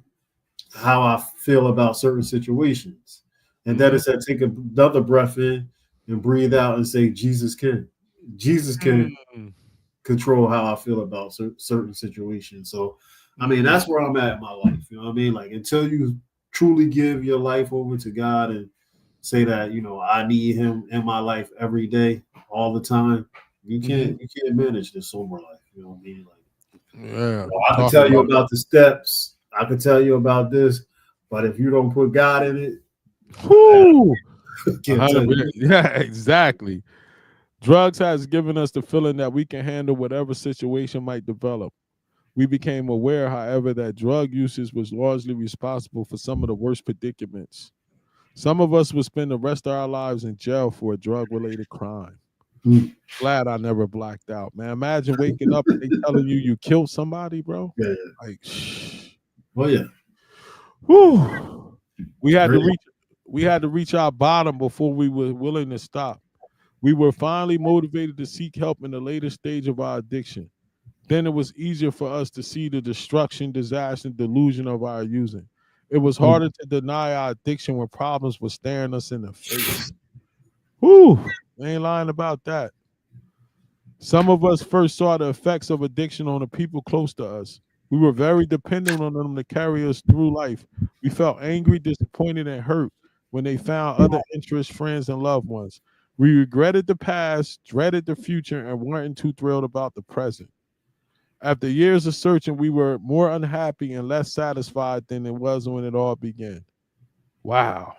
[SPEAKER 2] how I feel about certain situations. And then
[SPEAKER 1] Mm-hmm.
[SPEAKER 2] it said take another breath in and breathe out and say Jesus can. Jesus can
[SPEAKER 1] Mm,
[SPEAKER 2] control how I feel about certain situations. So, I mean,
[SPEAKER 1] mm,
[SPEAKER 2] that's where I'm at in my life. You know what I mean? Like until you truly give your life over to God and say that I need Him in my life every day, all the time.
[SPEAKER 1] mm-hmm.
[SPEAKER 2] You can't manage the sober life. You know what I mean? Like
[SPEAKER 1] Yeah.
[SPEAKER 2] I could
[SPEAKER 1] Talk
[SPEAKER 2] tell you
[SPEAKER 1] about
[SPEAKER 2] about the steps. I could tell you about this, but if you don't put God in it,
[SPEAKER 1] whoo.
[SPEAKER 2] I can't tell
[SPEAKER 1] 100.
[SPEAKER 2] you.
[SPEAKER 1] Yeah, exactly. Drugs has given us the feeling that we can handle whatever situation might develop. We became aware, however, that drug usage was largely responsible for some of the worst predicaments. Some of us would spend the rest of our lives in jail for a drug related crime.
[SPEAKER 2] Mm.
[SPEAKER 1] Glad I never blacked out, man. Imagine waking up and they telling you you killed somebody, bro.
[SPEAKER 2] Yeah, yeah.
[SPEAKER 1] Like, shh.
[SPEAKER 2] Oh yeah,
[SPEAKER 1] Whew. We
[SPEAKER 2] it's
[SPEAKER 1] had to
[SPEAKER 2] crazy.
[SPEAKER 1] reach we had to reach our bottom before we were willing to stop. We were finally motivated to seek help in the later stage of our addiction. Then it was easier for us to see the destruction, disaster, and delusion of our using. It was
[SPEAKER 2] Mm.
[SPEAKER 1] harder to deny our addiction when problems were staring us in the face. Whew, I ain't lying about that. Some of us first saw the effects of addiction on the people close to us. We were very dependent on them to carry us through life. We felt angry, disappointed, and hurt when they found other interests, friends, and loved ones. We regretted the past, dreaded the future, and weren't too thrilled about the present. After years of searching, we were more unhappy and less satisfied than it was when it all began. Wow.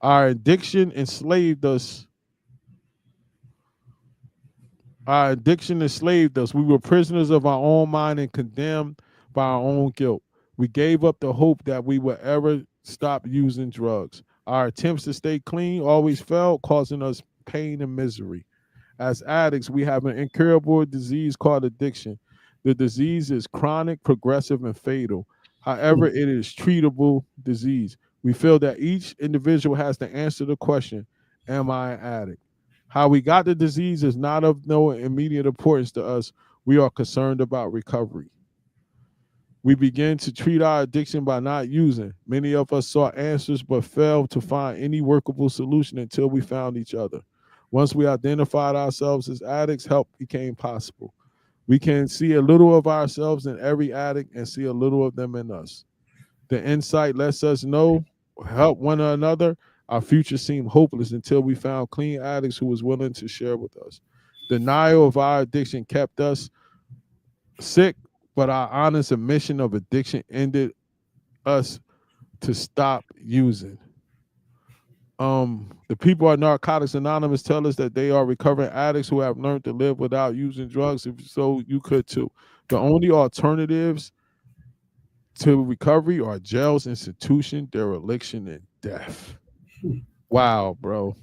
[SPEAKER 1] Our addiction enslaved us. Our addiction enslaved us. We were prisoners of our own mind and condemned by our own guilt. We gave up the hope that we would ever stop using drugs. Our attempts to stay clean always failed, causing us pain and misery. As addicts, we have an incurable disease called addiction. The disease is chronic, progressive, and fatal. However, it is treatable disease. We feel that each individual has to answer the question, am I an addict? How we got the disease is not of no immediate importance to us. We are concerned about recovery. We begin to treat our addiction by not using. Many of us sought answers but failed to find any workable solution until we found each other. Once we identified ourselves as addicts, help became possible. We can see a little of ourselves in every addict and see a little of them in us. The insight lets us know, help one another. Our future seemed hopeless until we found clean addicts who was willing to share with us. Denial of our addiction kept us sick, but our honest admission of addiction ended us to stop using. The people at Narcotics Anonymous tell us that they are recovering addicts who have learned to live without using drugs. If so, you could too. The only alternatives to recovery are jails, institution, dereliction, and death. Wow, bro.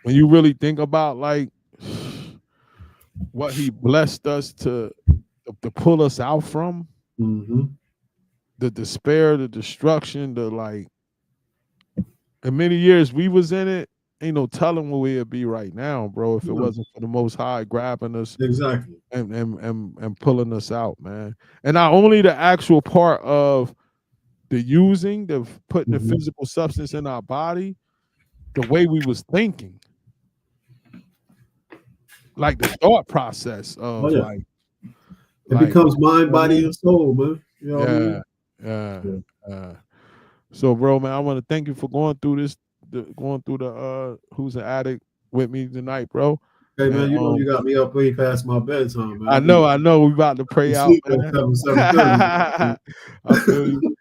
[SPEAKER 1] When you really think about like what he blessed us to pull us out from,
[SPEAKER 2] Mm-hmm.
[SPEAKER 1] the despair, the destruction, the like in many years we was in it, ain't no telling where we'd be right now, bro, if it
[SPEAKER 2] No,
[SPEAKER 1] wasn't for the most high grabbing us
[SPEAKER 2] exactly.
[SPEAKER 1] and pulling us out, man. And not only the actual part of the using, the putting the
[SPEAKER 2] Mm-hmm.
[SPEAKER 1] physical substance in our body, the way we was thinking. like the thought process
[SPEAKER 2] Oh
[SPEAKER 1] of
[SPEAKER 2] yeah,
[SPEAKER 1] like
[SPEAKER 2] it becomes mind,
[SPEAKER 1] you know what I
[SPEAKER 2] body,
[SPEAKER 1] mean?
[SPEAKER 2] and soul, man. You know what I
[SPEAKER 1] Yeah,
[SPEAKER 2] mean?
[SPEAKER 1] yeah.
[SPEAKER 2] Yeah.
[SPEAKER 1] So, bro, man, I want to thank you for going through this, going through the Who's an Addict with me tonight, bro.
[SPEAKER 2] Hey
[SPEAKER 1] And
[SPEAKER 2] man, you know you got me up way past my bedtime, man.
[SPEAKER 1] I know, we about to
[SPEAKER 2] I
[SPEAKER 1] pray out,
[SPEAKER 2] sleep at
[SPEAKER 1] man.
[SPEAKER 2] 7:30.
[SPEAKER 1] I feel you.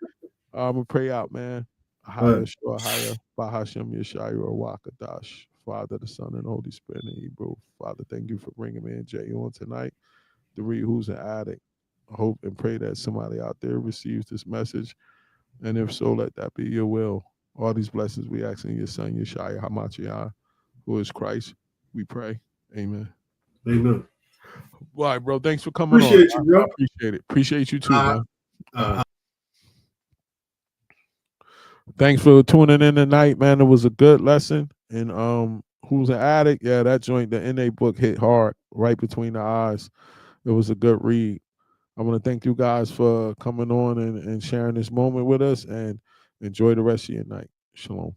[SPEAKER 1] I'm gonna pray out, man.
[SPEAKER 2] Right.
[SPEAKER 1] Higher, sure, higher. Bahashem Yeshaya Wakadash. Father, the Son, and the Holy Spirit in Hebrew. Father, thank you for bringing me and Jay on tonight to read Who's an Addict. I hope and pray that somebody out there receives this message. And if so, let that be your will. All these blessings we ask in your son, Yeshaya Hamashiach, who is Christ. We pray. Amen.
[SPEAKER 2] Amen.
[SPEAKER 1] All right, bro. Thanks for coming on.
[SPEAKER 2] Appreciate you,
[SPEAKER 1] I
[SPEAKER 2] bro.
[SPEAKER 1] appreciate it. Appreciate you too,
[SPEAKER 2] Uh,
[SPEAKER 1] man. Thanks for tuning in tonight, man. It was a good lesson. And Who's an Addict? Yeah, that joint, the NA book hit hard right between the eyes. It was a good read. I want to thank you guys for coming on and sharing this moment with us, and enjoy the rest of your night. Shalom.